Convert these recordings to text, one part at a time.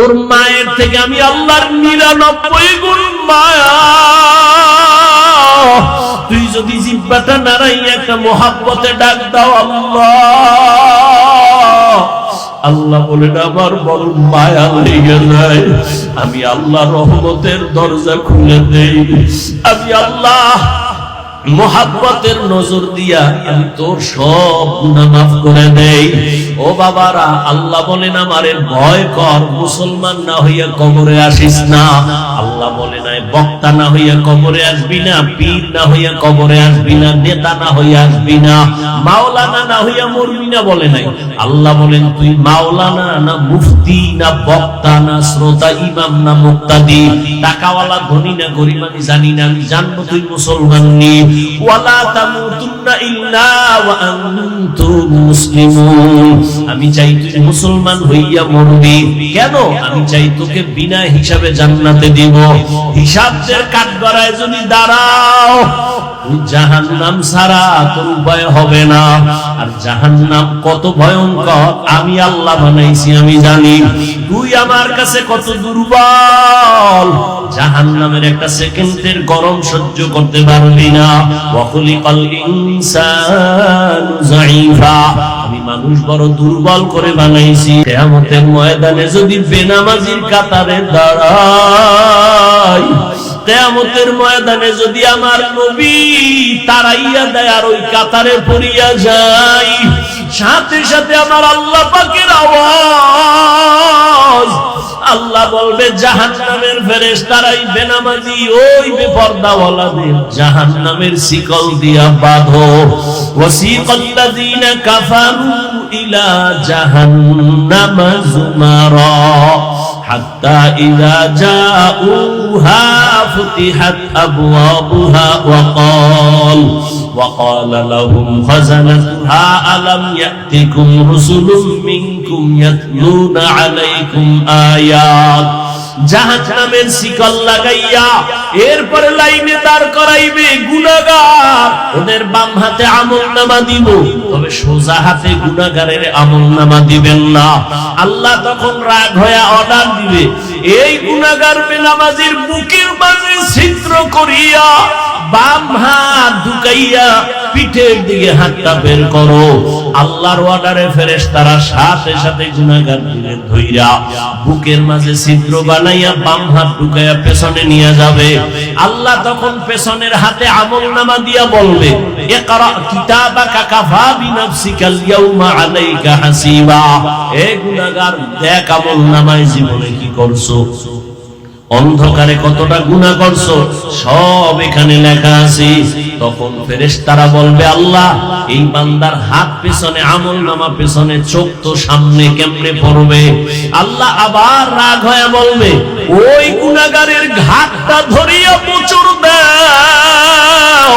তোর মায়ের থেকে আমি আল্লাহর 99 গুণ মায়া। তুই যদি জিহ্বাটা নাড়াইয়া একটা মোহাব্বতে ডাক দাও আল্লাহ, আল্লাহ বলেন আমার বড় মায়া লেগে যায়, আমি আল্লাহ রহমতের দরজা খুলে দেই। আমি আল্লাহ মোহাব্বতের নজর দিয়া আমি তোর সব গুনাহ মাফ করে দেই। ও বাবারা, আল্লাহ বলেন আমারে ভয় কর, মুসলমান না হইয়া কবরে আসিস না। আল্লাহ বলে নাই বক্তা না হইয়া কবরে আসবি না, পীর না হইয়া কবরে আসবি না, নেতা না হইয়া আসবি না, মাওলানা না হইয়া মরবি না বলে নাই। আল্লাহ বলেন তুই মাওলানা না মুফতি না বক্তা না শ্রোতা ইমাম না মুক্তাদি, টাকাওয়ালা ধনী না গরিব আমি জানি না, আমি জানবো তুই মুসলমান নি। ওয়ালা তামুতুন্না ইল্লা ওয়া আনতুম মুসলিমুন, আমি চাই তুই মুসলমান হইয়া মরবি। কেন? আমি চাই তোকে বিনা হিসাবে জান্নাতে দিব। হিসাবদের কাঠগড়ায় যদি দাঁড়াও, জাহান্নাম ছাড়া তোর উপায় হবে না। আর জাহান্নাম কত ভয়ঙ্কর আমি আল্লাহ বানাইছি, আমি জানি। তুই আমার কাছে কত দুর্বল, জাহান্নামের একটা সেকেন্ডের গরম সহ্য করতে পারবি না। ওয়া খুলিকাল ইনসানু যায়ীফা, আমি মানুষ বড় দুর্বল করে বানাইছি। কিয়ামতের ময়দানে যদি বেনামাজির কাতারে দাঁড়াই, কিয়ামতের ময়দানে যদি আমার নবী তাড়াইয়া দেয় আর ওই কাতারে পড়িয়া যায়, সাথে সাথে আমার আল্লাহ পাকের আওয়াজ, আল্লাহ বলবে জাহান্নামের ফেরেশতারাই বেনামাজি ওই বেপরদাওয়ালাদের জাহান্নামের শিকল দিয়া বাঁধো। ওয়াসিকাল্লাযীনা কাফারু ইলা জাহান্নামা যুমারা হাত্তা ইযা জাউহা ফুতিহাত আবওয়াবুহা وقال لهم خزنتها ألم يأتكم رسل منكم يتلون عليكم آيات। জাহান্নামের শিকল লাগাইয়া এরপরে লাইনে দাঁড় করাইবে গুনাহগার, ওদের বাম হাতে আমলনামা দিব, তবে সোজা হাতে গুনাহগারের আমলনামা দিবেন না। আল্লাহ তখন রাগ হয়ে অর্ডার দিবে, এই গুনাহগার বেনামাজির বুকের মাঝে ছিদ্র করিয়া বাম হাত ঢুকাইয়া পিঠের দিকে হাতটা বের করো। আল্লাহর অর্ডারে ফেরেশতারা সাথে সাথে গুনাহগারদের ধইরা বুকের মাঝে ছিদ্র বানাইয়া বাম হাত ঢুকাইয়া পেছনে নিয়ে যাবে। আল্লাহ তখন পেছনের হাতে আমলনামা দিয়া বলবে, ইকরা কিতাবাকা কাফা বিনাফসিকাল ইয়াউমা আলাইকা হাসিবা। এ গুনাহগার, দেখ আমলনামায় জীবনে কি করছো, অন্ধকারে কতটা গুনাহ করছো, সব এখানে লেখা আছে। তখন ফেরেশতারা বলবে, আল্লাহ এই বান্দার হাত পেছনে আমলনামা পেছনে, চোখ তো সামনে, কেমনে পড়বে? আল্লাহ আবার রাগ হয়ে বলবে, ওই গুনাহগারের ঘাটটা ধরিয়া মোচড় দাও,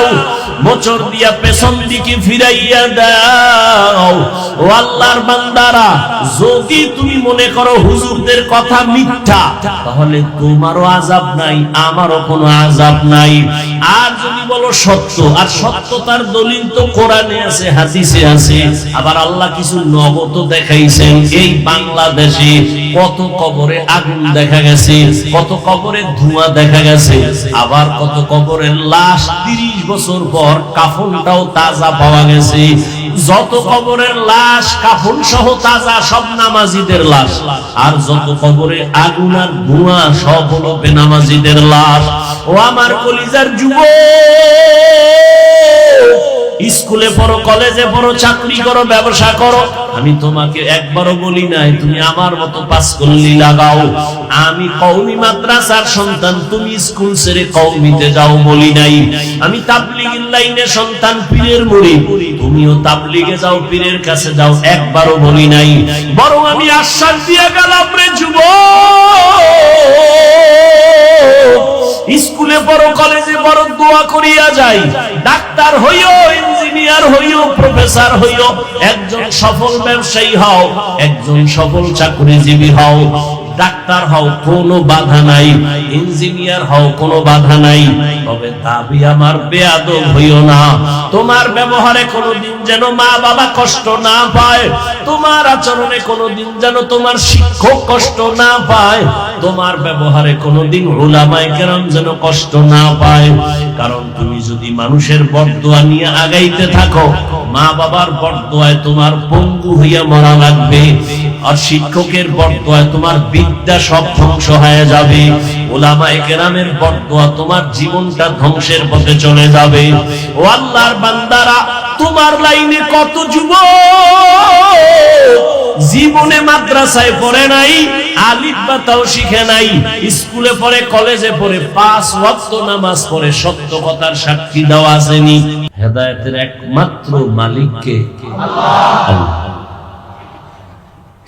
মোচড় দিয়া পেছন দিকে ফিরাইয়া দাও। ও আল্লাহর বান্দারা, যদি তুমি মনে করো হুজুরদের কথা মিথ্যা, তাহলে তোমারও আযাব নাই, আমারও কোনো আযাব নাই। আর যদি বলো সত্য, আর সত্যতার দলিল তো কোরআনে আছে, হাদিসে আছে, আবার আল্লাহ কিছু নগদ দেখাইছেন। এই বাংলাদেশে কত কবরে আগুন দেখা গেছে, কত কবরে ধোঁয়া দেখা গেছে, আবার কত কবরের লাশ 30 বছর পর কাফনটাও তাজা পাওয়া গেছে। যত কবরের লাশ কাফন সহ তাজা, সব নামাজীদের লাশ। আর যত কবরে আগুন আর ধোঁয়া, সব হলো বেনামাজীদের লাশ। ও আমার কলিজার যুবক, স্কুলে পড়ো, কলেজে পড়ো, চাকরি করো, ব্যবসা করো, আমি তোমাকে একবারও বলি নাই তুমি আমার মতো পাঁচকল্লি লাগাও। আমি কওমি মাদ্রাসার সন্তান, তুমি স্কুল ছেড়ে কওমিতে যাও বলি নাই। আমি তাবলীগের লাইনের সন্তান, পীরের মুরিদ, তুমিও তাবলীগে যাও, পীরের কাছে যাও, একবারও বলি নাই। বরং আমি আশ্বাস দিয়ে গেলাম, রে যুবক, স্কুলে পড়ো, কলেজে পড়ো, দোয়া করিয়া যাই, ডাক্তার হইও, ইঞ্জিনিয়ার হইও, প্রফেসর হইও, একজন সফল ব্যবসায়ী হও, একজন সফল চাকরিজীবী হও। ডাক্তার হও কোনো বাধা নাই, ইঞ্জিনিয়ার হও কোনো বাধা নাই, তবে দাবি আমার বেয়াদব হইও না। তোমার ব্যবহারে কোনোদিন যেন মা বাবা কষ্ট না পায়, তোমার আচরণে কোনোদিন যেন তোমার শিক্ষক কষ্ট না পায়, তোমার ব্যবহারে কোনোদিন উলামায়ে কেরাম যেন কষ্ট না পায়। কারণ তুমি যদি মানুষের বরদোয়া নিয়ে আগাইতে থাকো, মা বাবার বরদোয়ায় তোমার পঙ্গু হইয়া মরা লাগবে, আর শিক্ষকের বরদোয়ায় তোমার বিদ্যা সব ধ্বংস হয়ে যাবে, উলামায়ে কেরামের বরদোয়া তোমার জীবনটা ধ্বংসের পথে চলে যাবে। ও আল্লাহর বান্দারা, তোমার লাইনে কত যুবক জীবনে মাদ্রাসায় পড়ে নাই, আলিফ বা তাও শিখে নাই, স্কুলে পড়ে, কলেজে পড়ে, 5 ওয়াক্ত নামাজ পড়ে, সত্য কথার সাক্ষী দেওয়া আসেনি। হেদায়েতের একমাত্র মালিক কে? আল্লাহ।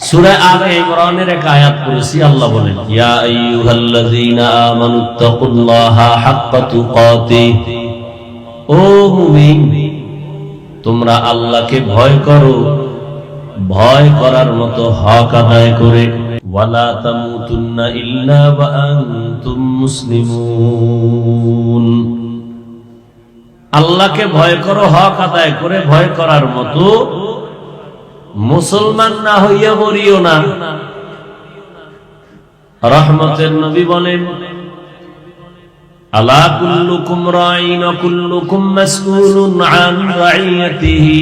সূরা আলে ইমরানের এক আয়াত পড়েছি, আল্লাহ বলেন, ইয়া আইয়ুহাল্লাযীনা আমানুত্তাকুল্লাহা হাক্কা তুকাতিহ, ও মুমিন তোমরা আল্লাহকে ভয় করো, ভয় করার মতো হক আদায় করে, ওয়ালা তামুতুন্না ইল্লা ওয়া আনতুম মুসলিমুন। আল্লাহকে ভয় করো হক আদায় করে, ভয় করার মতো, মুসলমান না হইয়া মরিও না। রহমতের নবী বলেন, আলা কুল্লুকুম রাঈন ওয়া কুল্লুকুম মাসউলুন আন রাইয়াতিহি।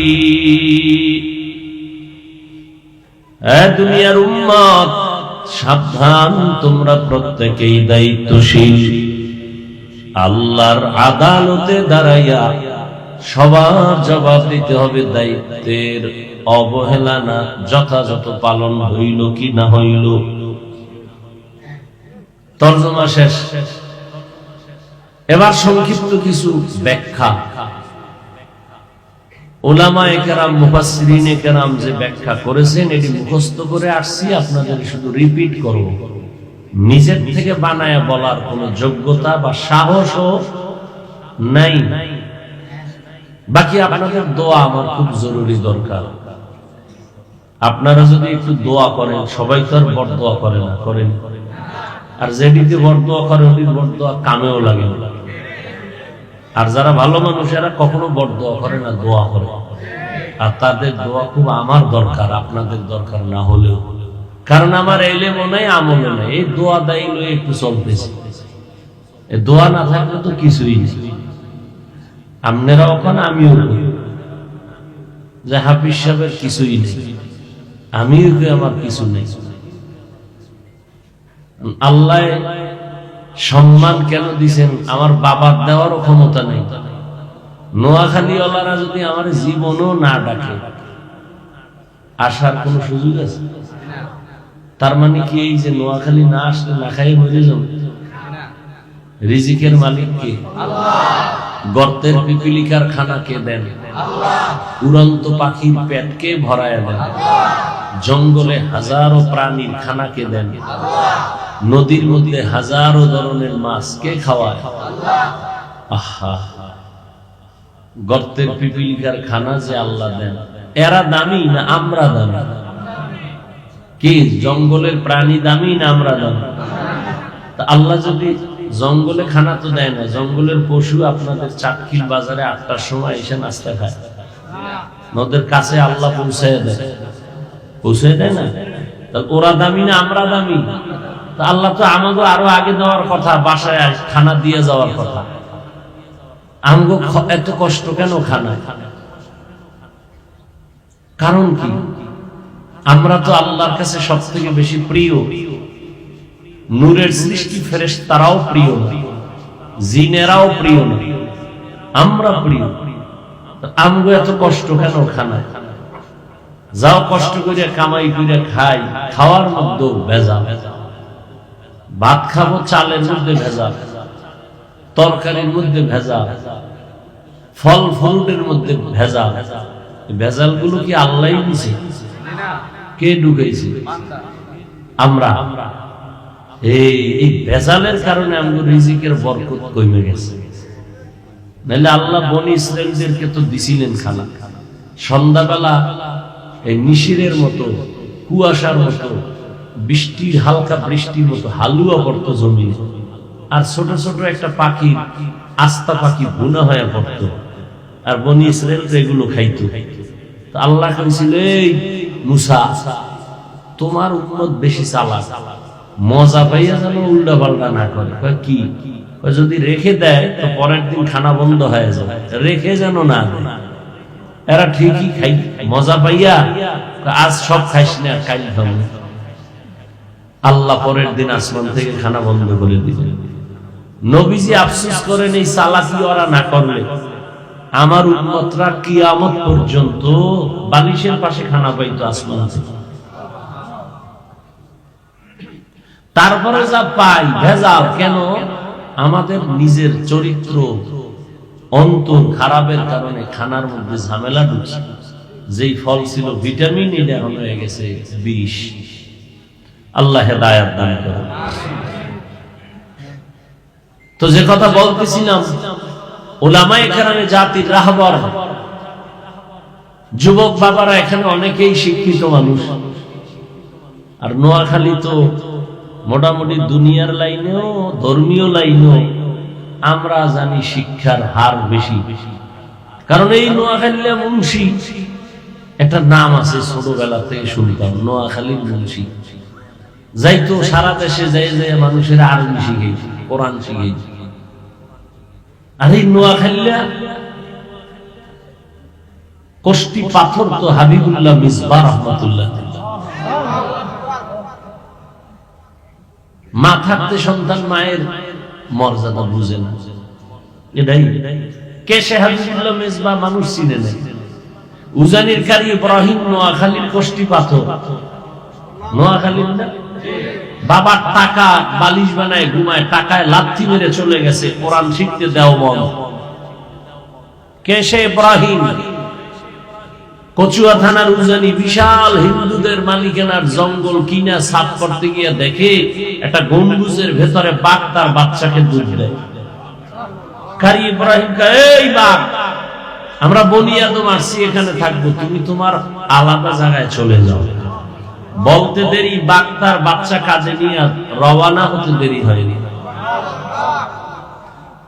এ দুনিয়ার উম্মত, সাবধান, তোমরা প্রত্যেকেই দায়িত্বশীল। আল্লাহর আদালতে দাঁড়াইয়া সবার জবাব দিতে হবে। দায়িত্বের অবহেলা না, যথাযথ পালন হইল কি না হইল। তরজমা শেষ। এবার সংক্ষিপ্ত কিছু ব্যাখ্যা। উলামায়ে কেরাম, মুফাসসিরিনে কেরাম যে ব্যাখ্যা করেছেন, এটি মুখস্থ করে আসছি, আপনাদের শুধু রিপিট করব। নিজের থেকে বানায়া বলার কোন যোগ্যতা বা সাহসও নাই। বাকি আপনাদের দোয়া আমার খুব জরুরি দরকার। আপনারা যদি একটু দোয়া করেন, সবাই তো আর বরদোয়া করে না, করেন? আর যেদিকে বরদোয়া করে ওদিকে বরদোয়া কামেও লাগে না। আর যারা ভালো মানুষ এরা কখনো বরদোয়া করে না, দোয়া করে। আর তাদের দোয়া খুব আমার দরকার, আপনাদের দরকার না হলেও। কারণ আমার ইলমও নাই, আমলও নাই, এই দোয়া দায়ী লয়ে একটু চলতেছে। এই দোয়া না থাকলে তো কিছুই নেই। আপনারা ওখানে, আমিও যে হাফিজ সাহেবের কিছুই নেই, আমিও আমার কিছু নেই। আল্লাহ সম্মান কেন দিছেন? আমার বাবার দেওয়ারও ক্ষমতা নেই। নোয়াখালীওয়ালারা যদি আমার জীবনও না ডাকে, আসার কোন সুযোগ আছে? তার মানে কি এই যে নোয়াখালী না আসলে না খাই মরে যাব? রিজিকের মালিক কে? গর্তের পিপিলিকার খানা কে দেন? উড়ন্ত পাখির পেট কে ভরায় দেন? জঙ্গলে হাজারো প্রাণীর খানা কে দেন? নদীর মধ্যে হাজারো ধরনের মাছ কে খাওয়ায়? আহা, গর্তের পিপিলিকার খানা যে আল্লাহ দেন, এরা দামি না আমরা দামি? কি জঙ্গলের প্রাণী দামি না আমরা দামি? তা আল্লাহ যদি জঙ্গলে খানা তো দেয় না, জঙ্গলের পশু আপনাদের চাটখিল বাজারে 8টার সময় এসে নাস্তা খায়, ওদের কাছে আল্লাহ পৌঁছায় দেয়, পৌঁছায় দেয় না? তাহলে ওরা দামি না আমরা দামি? তা আল্লাহ তো আমাকে আরো আগে দেওয়ার কথা, বাসায় খানা দিয়ে যাওয়ার কথা। আমগো এত কষ্ট কেন খানা? কারণ কি? আমরা তো আল্লাহর কাছে সব থেকে বেশি প্রিয়। নূরের সৃষ্টি ফেরেশতারাও প্রিয় না, জিনেরাও প্রিয় না, আমরা প্রিয়। আমগো এত কষ্ট কেন খানা? যাও কষ্ট করে কামাই করে খাই, খাওয়ার মধ্যেও ভেজাল। ভাত খাবো চালের মধ্যে ভেজাল, তরকারির মধ্যে ভেজাল, ফল ফ্রুটের মধ্যে ভেজাল। ভেজাল গুলো কি আল্লাহই দিছে? কে ঢুকাইছে? আমরা। এই ভেজালের কারণে আমাদের রিজিকের বরকত কমে গেছে। নাহলে আল্লাহ বনি ইসরাইলদেরকে তো দিছিলেন খানা। সন্ধ্যাবেলা এই নিশিরের মতো, কুয়াশার মতো বৃষ্টির হালকা বৃষ্টির মতো হালুয়া পড়তো জমিনে, আর ছোট ছোট একটা পাখি, আস্তা পাখি বুনা হয়ে পড়তো, আর বনি ইসরায়েল এগুলো খাইতো। তো আল্লাহ কইছিল, এই মুসা, তোমার উম্মত বেশি চালাক, মজা পাইয়া যেন উল্টা পাল্টা না করে। কি? যদি রেখে দেয় তো পরের দিন খানা বন্ধ হয়ে যাবে, রেখে যেন না দেয়। এরা ঠিকই খাই, মজা পাইয়া আজ সব খাইস না, কাল খাবো। আল্লাহ পরের দিন আসমান থেকে খানা বন্ধ করে দিলেন। নবীজি আফসোস করেন, এই চালাকি ওরা না করলে আমার উম্মতরা কিয়ামত পর্যন্ত বালিশের পাশে খানা পাইতো আসমান থেকে। তারপরে যা পাই ভেজাল। কেন? আমাদের নিজের চরিত্র, অন্তর খারাপের কারণে খানার মধ্যে ঝামেলা ঢুকছে। যেই ফল ছিল ভিটামিন, এটা এখন হয়ে গেছে বিষ। আল্লাহ হেদায়েত দান করুন। তো যে কথা বলতেছিলাম, উলামায়ে কেরামে জাতির রাহবার, যুবক বাবারা এখানে অনেকেই শিক্ষিত মানুষ। আর নোয়াখালী তো মোটামুটি দুনিয়ার লাইনেও ধর্মীয় লাইনেও আমরা জানি শিক্ষার হার বেশি। কারণ এই নোয়াখালী মুন্সি একটা নাম আছে, ছোটবেলা থেকে শুনতাম, নোয়াখালীর মুন্সি। যাইতো সারা দেশে যাই যাই মানুষের আরবি শিখেছি, কোরআন শিখেছি। আর এই নোয়াখালী কষ্টি পাথর তো হাবিবুল্লাহ মিসবাহ রহমাতুল্লাহ। মা থাকতে সন্তান মায়ের মর্যাদা বুঝে না, এটাই। কে সে হাবিবুল্লাহ মিসবাহ মানুষ চিনে না। উজানির কারি ইব্রাহিম নোয়াখালীর কষ্টি পাথর, নোয়াখালীর না। বাবার টাকা বালিশ বানায় ঘুমায়, টাকায় লাথি মেরে চলে গেছে কোরআন শিখতে দেও মন। কে সে ইব্রাহিম? কচুয়া থানার উজানি বিশাল হিন্দুদের মালিকানার জঙ্গল কিনা সাফ করতে গিয়ে দেখে একটা গম্বুজের ভেতরে বাঘ তার বাচ্চাকে দুধ দেয়। কারি ইব্রাহিম কা, এই বাঘ, আমরা বনি আদম আসছি এখানে থাকবো, তুমি তোমার আলাদা জায়গায় চলে যাও। বলতে দেরি, বাঘ তার বাচ্চা কাজে নিয়ে রওনা হতে দেরি হয়নি।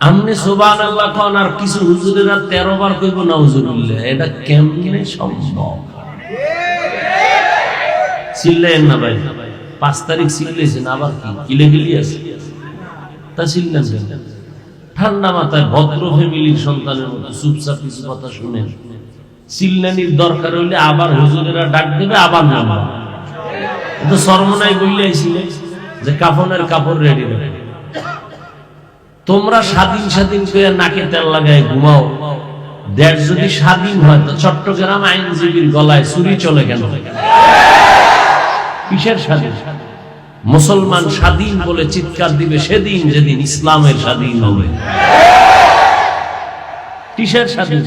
আমনে সুবহানাল্লাহ কোন, আর কিছু হুজুরেরা 13 বার কইব নাউজুবিল্লাহ। এটা কেমনে সম্ভব? চিল্লেন না ভাই, 5 তারিখ চিল্লেছেন, আবার কি কিলেগিলি আছে তা চিল্লেন কেন? ঠান্ডা মাথায় ভদ্র ফ্যামিলির সন্তানের মতো চুপচাপ কিছু কথা শুনেন। চিল্লানির দরকার হইলে আবার হুজুরেরা ডাক দেবে, আবার নামবা। তো সরমনাই বললে আইছিলে যে কাফনের কাপড় রেডি রেডি। তোমরা স্বাধীন স্বাধীন করে নাকে তেল লাগায় ঘুমাও। দেশ যদি স্বাধীন হয় তো চট্টগ্রাম আইনজীবীর গলায় ছুরি চলে কেন? কিসের স্বাধীন? মুসলমান স্বাধীন বলে চিৎকার দিবে সেদিন যেদিন ইসলামের স্বাধীন হবে। কিসের স্বাধীন?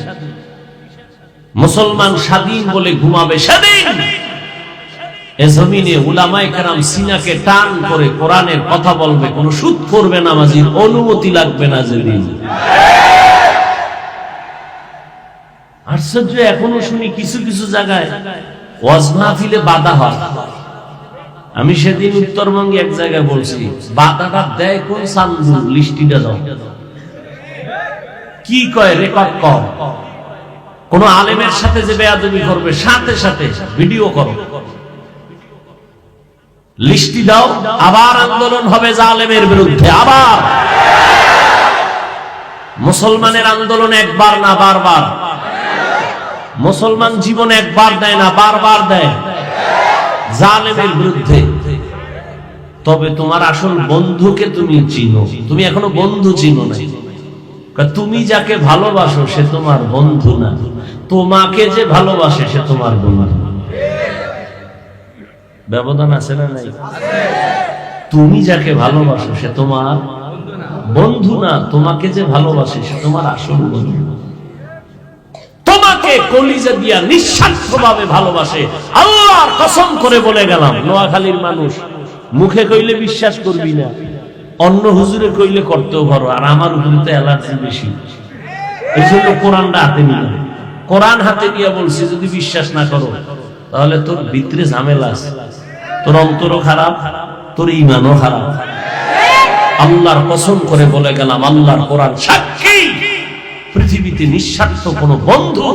মুসলমান স্বাধীন বলে ঘুমাবে সেদিন এ জমিনে উলামায়ে কেরাম সিনাকে টান করে কোরআনের কথা বলবে, কোন সুদ করবে না, নামাজীর অনুমতি লাগবে না যেদিন। আশ্চর্য, এখনো শুনি কিছু কিছু জায়গায় ওয়াজ মাহফিলে বাধা হয়। আমি সেদিন উত্তরবঙ্গে এক জায়গায় বলছি, বাধাটা দেয় কোন সান্দু, লিস্টিটা দাও। কি কয়? রেকর্ড কর। কোন আলেমের সাথে যে বেয়াদবি করবে সাথে সাথে ভিডিও করো, লিস্টি দাও। আবার আন্দোলন হবে জালেমের বিরুদ্ধে। আবার মুসলমানের আন্দোলন একবার না বারবার। মুসলমান জীবন একবার দেয় না, বারবার দেয় জালেমের বিরুদ্ধে। তবে তোমার আসল বন্ধুকে তুমি চিনো। তুমি এখনো বন্ধু চিনো না। তুমি যাকে ভালোবাসো সে তোমার বন্ধু না, তোমাকে যে ভালোবাসে সে তোমার বন্ধু। ব্যবধান আছে না নাই? তুমি যাকে ভালোবাসো সে তোমার বন্ধু না, তোমাকে যে ভালোবাসে সে তোমার আসল বন্ধু। তোমাকে কলিজা দিয়া নিঃস্বার্থভাবে ভালোবাসে। আল্লাহর কসম করে বলে গেলাম, নোয়াখালীর মানুষ মুখে কইলে বিশ্বাস করবি না, অন্য হুজুরে কইলে করতেও পারো। আর আমার উপরে তো অ্যালার্জি বেশি, এই জন্য কোরআনটা হাতে নিলাম। কোরআন হাতে নিয়ে বলছি, যদি বিশ্বাস না করো তাহলে তোর ভিতরে ঝামেলা আছে। তোর অন্তরও খারাপ, তোর ঈমানও খারাপ। আল্লাহর কসম করে বলে গেলাম, আল্লাহর কোরআন সাক্ষী, পৃথিবীতে নিঃস্বার্থ কোনো বন্ধু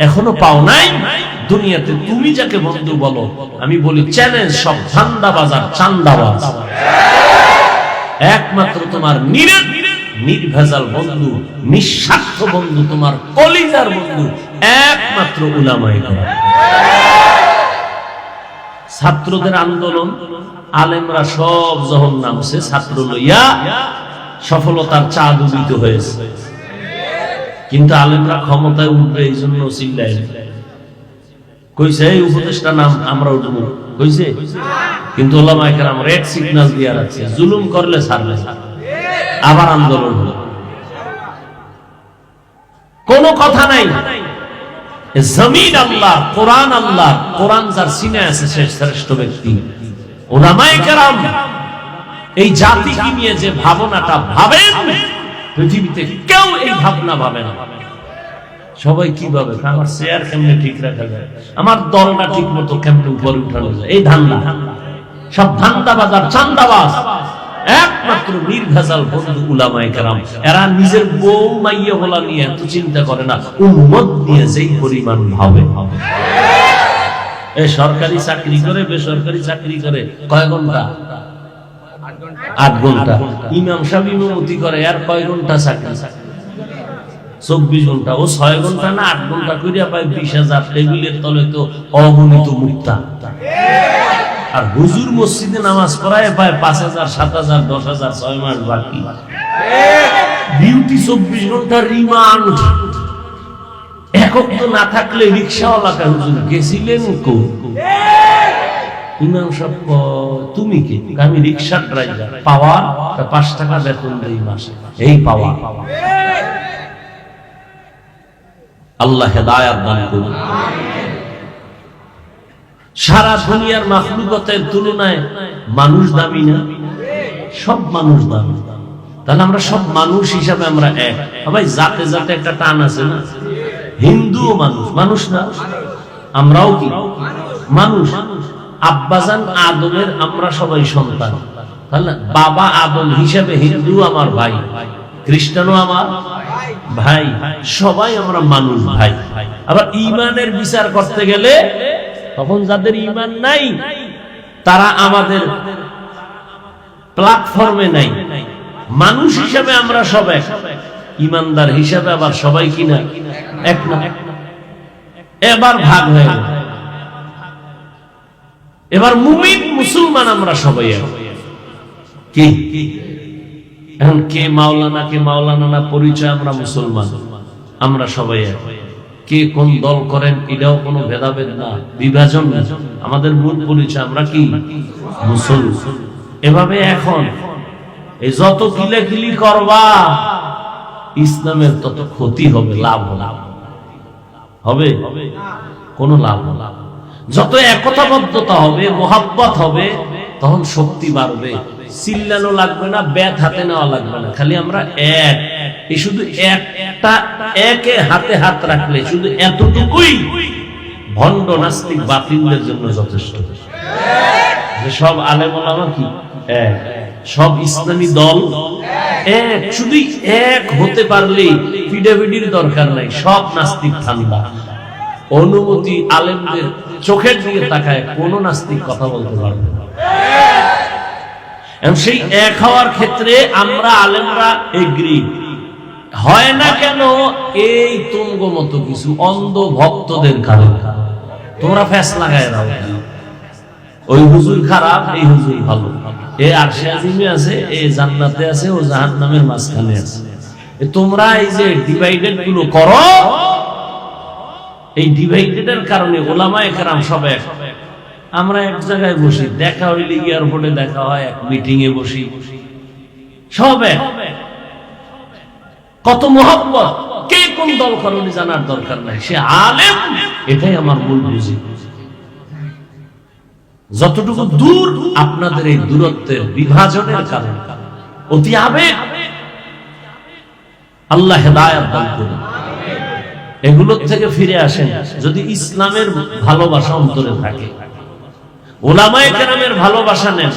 এখনো পাও নাই। দুনিয়াতে তুমি যাকে বন্ধু বলো, আমি বলি চ্যালেঞ্জ, সব ধান্দাবাজ আর চান্দাবাজ। একমাত্র তোমার নির্ভেজাল বন্ধু, নিঃস্বার্থ বন্ধু, তোমার কলিজার বন্ধু একমাত্র উলামায়ে কেরাম। ছাত্রদের আন্দোলন, আলেমরা সব যখন নামছে ছাত্র লইয়া, সফলতার চাঁদ উদিত হয়েছে, কিন্তু আলেমরা ক্ষমতায় উঠবে এই জন্য চিল্লায় কইছে এই উপদেষ্টা নাম আমরা উঠবো কইছে, কিন্তু ওলামায়ে কেরাম রেড সিগন্যাল দিয়া রাখছে, জুলুম করলে ছাড়বে, আবার আন্দোলন হলো। কোনো কথা নাই, জমিন আল্লাহ, কোরআন আল্লাহ, কোরআন যার সিনায় আছে সে শ্রেষ্ঠ ব্যক্তি। ওলামায়ে কেরাম এই জাতিকে নিয়ে যে ভাবনাটা ভাবেন, পৃথিবীতে কেউ এই ভাবনা ভাবে না। সবাই কি ভাবে, আমার চেয়ার কেমনে ঠিক রাখা যায়, আমার দলটা ঠিক মতো কেমনে উপরে উঠানো যায়, এই ধান্দা। সব ধান্দাবাজ আর চান্দাবাজ। একমাত্র নির্ভেজাল বন্ধু উলামায়ে কেরাম। এরা নিজের বউ মাইয়া বলা নিয়ে এত চিন্তা করে না, উম্মত নিয়ে যেই পরিমাণ ভাবে। এই সরকারি চাকরি করে, বেসরকারি চাকরি করে, কয় ঘন্টা? 8 ঘন্টা। ইমাম সাহেব ইমামতি করে, আর কয় ঘন্টা চাকরি? 24 ঘন্টা। ও 6 ঘন্টা না 8 ঘন্টা করিয়া পায় 20,000। টেবিলের তলে তো অগণিত মুক্তা। আর হুজুর মসজিদে নামাজ পড়ায় পায় 5,000, 7,000, 10,000, 6 মাস বাকি। ডিউটি 24 ঘন্টা, রিমান্ড। একক তো না থাকলে রিক্সাওয়ালাকে হুজুর গেছিলেন কো? ইমাম সাহেব তুমি কে? আমি রিক্সার ড্রাইভার। পাওয়া 5 টাকা বেতন দেই মাসে, এই পাওয়া। আল্লাহ হেদায়েত দান করুন। সারা দুনিয়ার মাখলুকাতের তুলনায় মানুষ দামি না? সব মানুষ দামি। তাহলে আমরা সব মানুষ হিসাবে আমরা এক। ভাই জাতে জাতে একটা টান আছে না? হিন্দুও মানুষ, মানুষ না? আমরাও কি মানুষ? আব্বাজান আদমের আমরা সবাই সন্তান। তাহলে বাবা আদম হিসাবে হিন্দু আমার ভাই, খ্রিস্টানও আমার ভাই, সবাই আমরা মানুষ ভাই। আবার ঈমানের বিচার করতে গেলে তখন যাদের ঈমান নাই তারা আমাদের প্ল্যাটফর্মে নাই। মানুষ হিসাবে আমরা সব এক, ঈমানদার হিসাবে আবার সবাই কিনা এক না। এবার ভাগ হয়ে গেল। এবার মুমিন মুসলমান আমরা সবাই এক। কি এখন কে মাওলানা কে মাওলানা না পরিচয়, আমরা মুসলমান, আমরা সবাই এক। কে কোন দল করেন এটাও কোনো ভেদাভেদ না, বিভাজন না। আমাদের মূল পরিচয় আমরা কি মুসলমান। এভাবে এখন এই যত কিলাকিলি করবা ইসলামের তত ক্ষতি হবে, লাভ হবে কোনো লাভ না। যত একতাবদ্ধতা হবে, মোহাব্বত হবে, তখন শক্তি বাড়বে। চিল্লানো লাগবে না, ব্যাট হাতে নেওয়া লাগবে না, খালি আমরা এক। এই শুধু একটা একে হাতে হাত রাখলে শুধু এতটুকুই ভণ্ড নাস্তিক বাতিলদের জন্য যথেষ্ট। সব আলেম ওলামা কি এক, সব ইসলামী দল এক। শুধু এক হতে পারলেই পিডাপিডির দরকার নাই, সব নাস্তিক ঠান্ডা। অনুমতি আলেমদের চোখের দিকে তাকায় কোন নাস্তিক কথা বলতে পারবে না। সেই এক হওয়ার ক্ষেত্রে আমরা আলেমরা এগ্রি হয় না কেন? এই তুঙ্গ মতো কিছু অন্ধ ভক্তদের কারণে তোমরা ফ্যাস লাগায় দাও। ওই হুজুর খারাপ, এই হুজুর ভালো, এ আরশে আজিমে আছে, এ জান্নাতে আছে, ও জাহান্নামের মাঝখানে আছে। তোমরা এই যে ডিভাইডেড গুলো করো, এই ডিভাইডেডের কারণে ওলামায়ে কেরাম সব এক। আমরা এক জায়গায় বসি, দেখা হইলে এয়ারপোর্টে দেখা হয়, এক মিটিং এ বসি, সব এক। কত মোহাব্বত, কে কোন দল করণী জানার দরকার নাই, সে আলেম, এটাই আমার মূল বুঝি। যতটুকু দূর আপনাদের এই দূরত্বের বিভাজনের কারণে, অতি আবেগ, আল্লাহ হেদায়েত দান করুন। এগুলোর থেকে ফিরে আসেন যদি ইসলামের ভালোবাসা অন্তরে থাকে। উলামায়ে কেরামের ভালোবাসা নেন,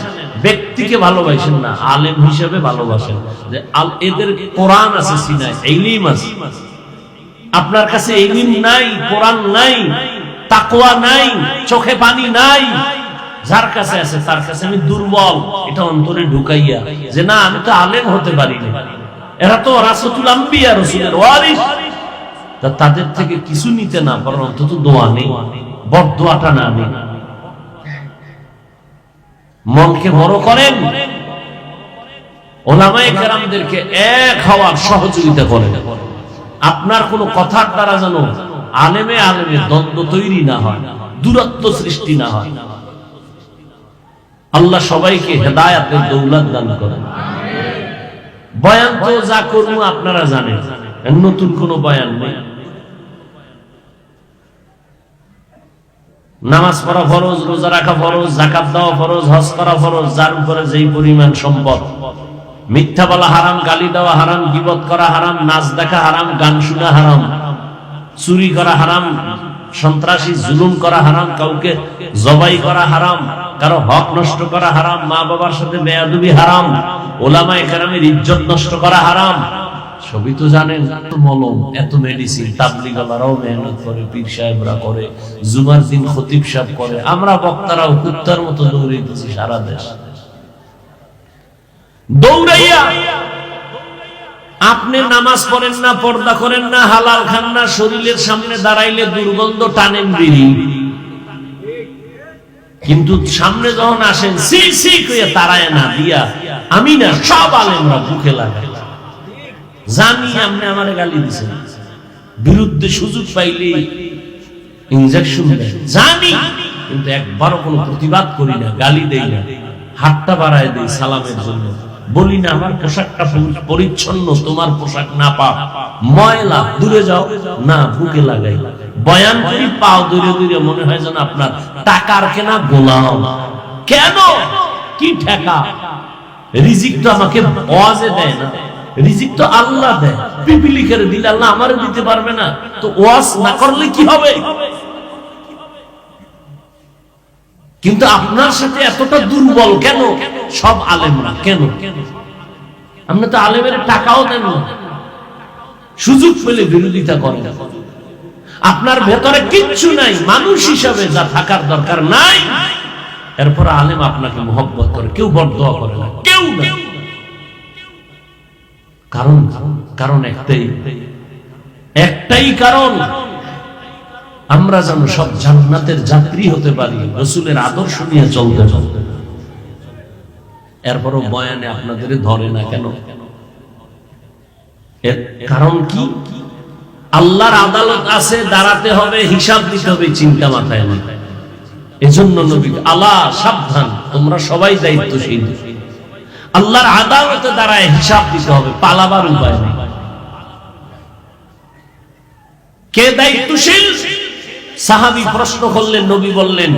ব্যক্তিকে ভালোবাসেন না, আলেম হিসেবে ভালোবাসেন। যে এদের কোরআন আছে সিনায়, ইলম আছে, আপনার কাছে ইলম নাই, কোরআন নাই, তাকওয়া নাই, চোখে পানি নাই, যার কাছে আছে তার কাছে আমি দুর্বল, এটা অন্তরে ঢুকাইয়া যে না আমি তো আলেম হতে পারি না, এরা তো রাসূলুল আম্বিয়া, রাসূলের ওয়ারিস, তা তাদের থেকে কিছু নিতে না পারেন, অন্তত দোয়া নেই, বদদোয়াটা না নেই। মনকে বড় করেন, উলামায়ে কেরামদেরকে এক হওয়ার সহযোগিতা করেন। আপনার কোন কথার দ্বারা যেন আলেমে আলেমে দ্বন্দ্ব তৈরি না হয়, দূরত্ব সৃষ্টি না হয়। আল্লাহ সবাইকে হেদায়েতের দৌলত দান করেন। বয়ান তো যা করবো আপনারা জানেন, নতুন কোন বয়ান নেই। নামাজ পড়া ফরজ, রোজা রাখা ফরজ, যাকাত দেওয়া ফরজ, হজ করা ফরজ, যার উপরে যেই পরিমাণ সম্পদ। মিথ্যা বলা হারাম, গালি দেওয়া হারাম, গীবত করা হারাম, নাচ দেখা হারাম, গান শোনা হারাম, চুরি করা হারাম, সন্ত্রাসী জুলুম করা হারাম, কাউকে জবাই করা হারাম, কারো হক নষ্ট করা হারাম, মা বাবার সাথে বেয়াদবি হারাম, উলামায়ে কেরামের ইজ্জত নষ্ট করা হারাম। সবই তো জানেন। মলম, এত মেডিসিন, তাবলীগওয়ালারাও মেহনত করে, পীর সাহেবরা করে, জুমার দিন খতিব সাহেব করে, আমরা বক্তারাও কুত্তার মতো দৌড়াইতেছি সারা দেশ। দৌড়াইয়া আপনি নামাজ পড়েন না, পর্দা করেন না, হালাল খান না, শরীরের সামনে দাঁড়াইলে দুর্গন্ধ টানেন বিড়ি, কিন্তু সামনে যখন আসেন সি সি করে তাড়ায় না দিয়া আমি না সব আলেমরা বুকে লাগায়। জানি আপনি আমারে গালি দিছেন, বিরুদ্ধে সুযোগ পাইলে ইনজেকশন দেন, জানি, কিন্তু একবারও কোনো প্রতিবাদ করি না, গালি দেই না, হাতটা বাড়ায় দেই সালামের জন্য, বলি না আমার পোশাকটা পরিচ্ছন্ন, তোমার পোশাক না পাক, ময়লা, দূরে যাও না, বুকে লাগাই। বয়ান করি পাও দূরে দূরে, মনে হয় যেন আপনার টাকার কেনা গোলাম। কেন? কি ঠেকা? রিজিক তো আমাকে ওয়াজে দেয় না, রিজিক তো আল্লাহ দেয়। পিপিলিকের দিলে আল্লাহ আমারে দিতে পারবে না, তো ওয়াজ না করলে কি হবে? কিন্তু আপনার সাথে এতটা দুর্বল কেন সব আলেমরা? কেন? আপনি তো আলেমের টাকাও দেন না, সুযোগ পেলে বিরোধিতা করেন। আপনার ভেতরে কিচ্ছু নাই, মানুষ হিসাবে যা থাকার দরকার নাই, এরপর আলেম আপনাকে মহব্বত করে, কেউ বদদোয়া করে না, কেউ না। কারণ একটাই কারণ, আমরা যেন সব জান্নাতের যাত্রী হতে পারি, রাসূলের আদর্শ নিয়ে চলতে চলতে। এরপরও বয়ানে আপনাদের ধরে না কেন? এর কারণ কি? আল্লাহর আদালত আছে, দাঁড়াতে হবে, হিসাব দিতে হবে, চিন্তা মাথায় নেই। এজন্য নবী আলা সাবধান, তোমরা সবাই দায়িত্বশীল, আল্লাহর আদালতে দাঁড়ায় হিসাব দিতে হবে, পালাবার উপায় নেই। কে দায়িত্বশীল? সাহাবী প্রশ্ন করলেন, নবী বললেন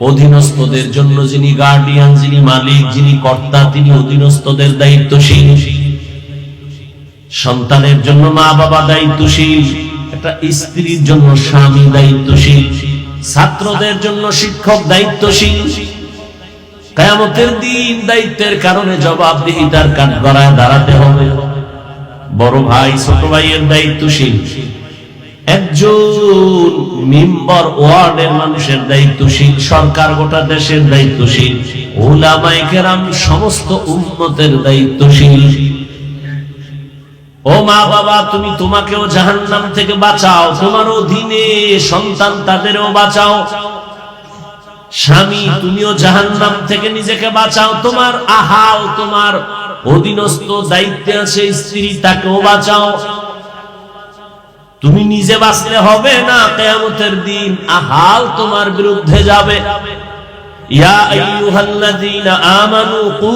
অধীনস্থদের জন্য যিনি গার্ডিয়ান, যিনি মালিক, যিনি কর্তা, তিনি অধীনস্থদের দায়িত্বশীল। সন্তানের জন্য মা বাবা দায়িত্বশীল, একটা স্ত্রীর জন্য স্বামী দায়িত্বশীল, ছাত্রদের জন্য শিক্ষক দায়িত্বশীল। কিয়ামতের দিন দায়িত্বের কারণে জবাবদিহিতার কাঠগড়ায় দাঁড়াতে হবে। বড় ভাই ছোট ভাইয়ের দায়িত্বশীল, একজন মেম্বার ওয়ার্ডের মানুষের দায়িত্বশীল, সরকার গোটা দেশের দায়িত্বশীল, উলামায়ে কেরাম সমস্ত উম্মতের দায়িত্বশীল। ও মা বাবা, তুমি তোমাকেও জাহান্নাম থেকে বাঁচাও, তোমার অধীনে সন্তান তাদেরও বাঁচাও। স্বামী, তুমিও জাহান্নাম থেকে নিজেকে বাঁচাও, তোমার আহাল, তোমার অধীনস্থ দায়িত্বে আছে স্ত্রী, তাকেও বাঁচাও। তুমি নিজে বাঁচলে হবে না, কিয়ামতের দিন আহাল তোমার বিরুদ্ধে যাবে। ইয়া আইয়ুহাল্লাযীনা আমানু কু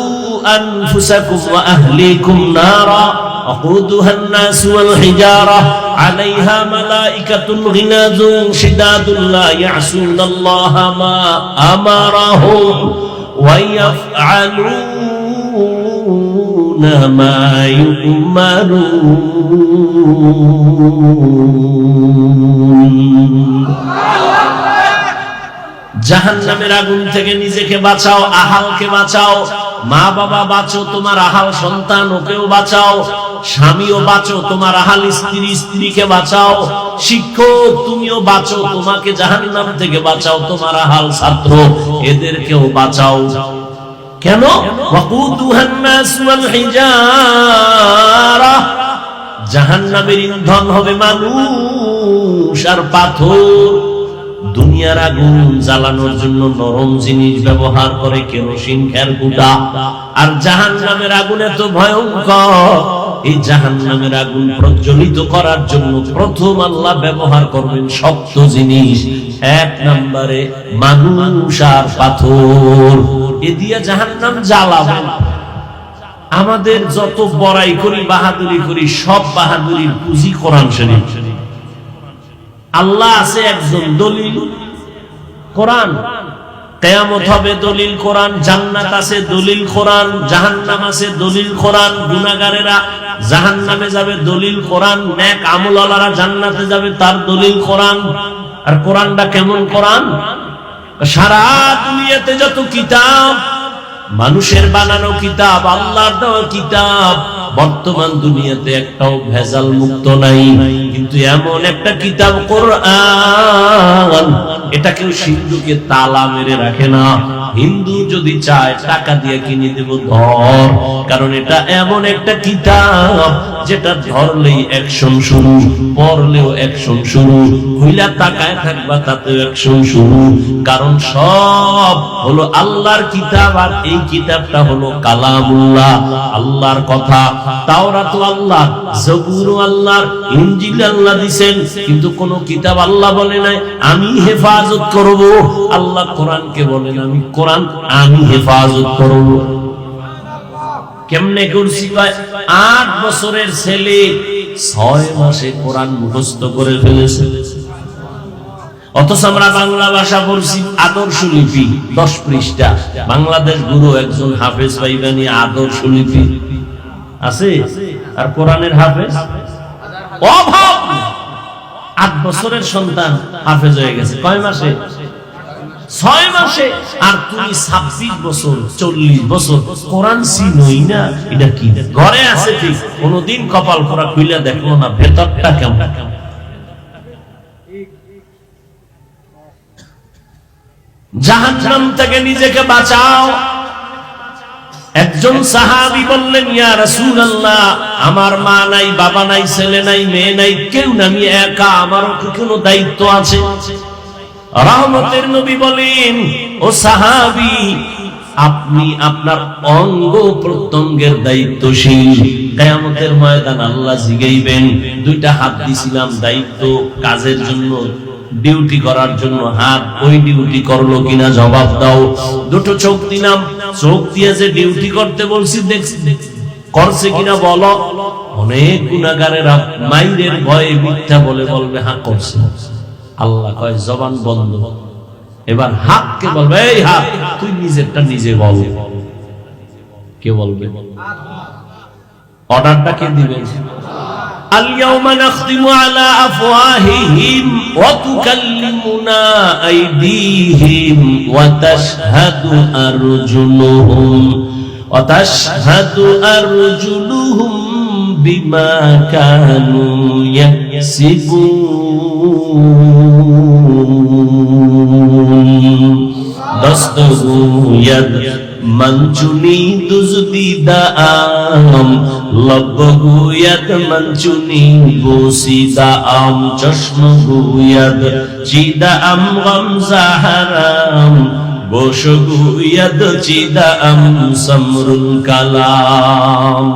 আনফুসাকুম ওয়া আহলিকুম নারা وقودها الناس والحجارة عليها ملائكة غلاظ شداد لا يعصون الله ما أمرهم ويفعلون ما يؤمرون। জাহান্নামের আগুন থেকে নিজেকে বাঁচাও, আহালকে বাঁচাও, মা বাবা বাঁচো, তোমার আহাল সন্তান ওকেও বাঁচাও, স্বামীও বাঁচো, তোমার আহাল স্ত্রী স্ত্রীকে বাঁচাও, শিক্ষক তুমিও বাঁচো, তোমাকে জাহান্নাম থেকে বাঁচাও, তোমার আহাল ছাত্র এদেরকেও বাঁচাও। কেন? ওয়াকুদুহান নাস ওয়াল হিজারা, জাহান্নামের ইন্ধন হবে মানুষ আর পাথর। দুনিয়ার আগুন জ্বালানোর জন্য নরম জিনিস ব্যবহার করে, কেরোসিন, খেরকুটা। আর জাহান্নামের আগুন এত ভয়ঙ্কর, এই জাহান্নামের আগুন প্রজ্বলিত করার জন্য প্রথম আল্লাহ ব্যবহার করবেন শক্ত জিনিস। এক নম্বরে মানুষ আর পাথর, এ দিয়ে জাহান্নাম জ্বালাবেন। আমাদের যত বড়াই করি, বাহাদুরি করি, সব বাহাদুরির পুঁজি কোরআন শরীফ। আল্লাহ আছে একজন, দলিল কোরআন। কিয়ামত হবে দলিল কোরআন, জান্নাত আছে দলিল কোরআন, জাহান্নাম আছে দলিল কোরআন, গুনাহগারেরা জাহান্নামে যাবে দলিল কোরআন, নেক আমলওয়ালারা জান্নাতে যাবে তার দলিল কোরআন। আর কোরআনটা কেমন কোরআন? সারা দুনিয়াতে যত কিতাব, মানুষের বানানো কিতাব, আল্লাহর দেওয়া কিতাব, বর্তমান দুনিয়াতে একটাও ভেজাল মুক্ত নাই। কিন্তু এমন একটা কিতাব কোরআন, এটা কেউ সিন্ধুকে তালা মেরে রাখে না। হিন্দু যদি চায় টাকা দিয়ে কিনে দেব, ধর, কারণ এটা এমন একটা কিতাব যেটা ধরলেই অ্যাকশন শুরু, পড়লেও অ্যাকশন শুরু, হইলা তাকায় থাকবা তাতেও অ্যাকশন শুরু। কারণ সব হলো আল্লাহর কিতাব, আর এই কিতাবটা হলো কালামুল্লাহ, আল্লাহর কথা। তাওরাত আল্লাহ, জবুর আল্লাহর, ইনজিল আল্লাহ দিবেন, কিন্তু কোন কিতাব আল্লাহ বলে নাই আমি হেফাজত করব। আল্লাহ কোরআনকে বলেন আমি হেফাজত করব। কেমনে করছি? 8 বছরের ছেলে 6 মাসে কোরআন মুখস্থ করে ফেলেছে। অথচ আমরা বাংলা ভাষা পড়ছি আদর্শ লিপি 10 পৃষ্ঠা। বাংলাদেশ গুরু একজন হাফেজ ভাইবানি আদর্শ লিপি আছে, আর কোরআনের হাফেজ অভাব। 8 বছরের সন্তান হাফেজ হয়ে গেছে কয় মাসে? 6 মাসে। আর তুমি 26 বছর 40 বছর কোরআন চিনোই না, এটা কি? ঘরে আছে ঠিক, কোনদিন কপাল পরা খুইলা দেখলো না ভেতরটা কেমন। জাহান্নাম থেকে নিজেকে বাঁচাও। একজন সাহাবী বললেন, ইয়া রাসূলুল্লাহ, আমার মা নাই, বাবা নাই, ছেলে নাই, মেয়ে নাই, কেউ না, আমি একা, আমার কি কোনো দায়িত্ব আছে? রহমতের নবী বলেন, ও সাহাবী, আপনি আপনার অঙ্গ প্রত্যঙ্গের দায়িত্বশীল। কিয়ামতের ময়দান আল্লাহ জিগাইবেন, 2টা হাত দিছিলাম দায়িত্ব কাজের জন্য, ডিউটি করার জন্য, হাত ওই ডিউটি করলো কিনা জবাব দাও। 2টো চোখ দিলাম, চোখ দিয়ে যে ডিউটি করতে বলছি করছে কিনা বলো। অনেক গুনাহগারেরা মাইরের ভয়ে মিথ্যা বলবে হ্যাঁ করছে। আল্লাহ কয় জবান বন্ধ। এবার হাতকে বলবে, এই হাত তুই নিজেরটা নিজে বল। কে বলবে? অর্ডারটা কে দিবেন? اليوم نختم على أفواههم وتكلمنا أيديهم وتشهد أرجلهم بما كانوا يكسبون دستگوید منچونی دزدی دام لبگوید منچونی بوسی دام چشمگوید چیدا ام غم زهرام بوشگوید چیدا ام سمرن کلام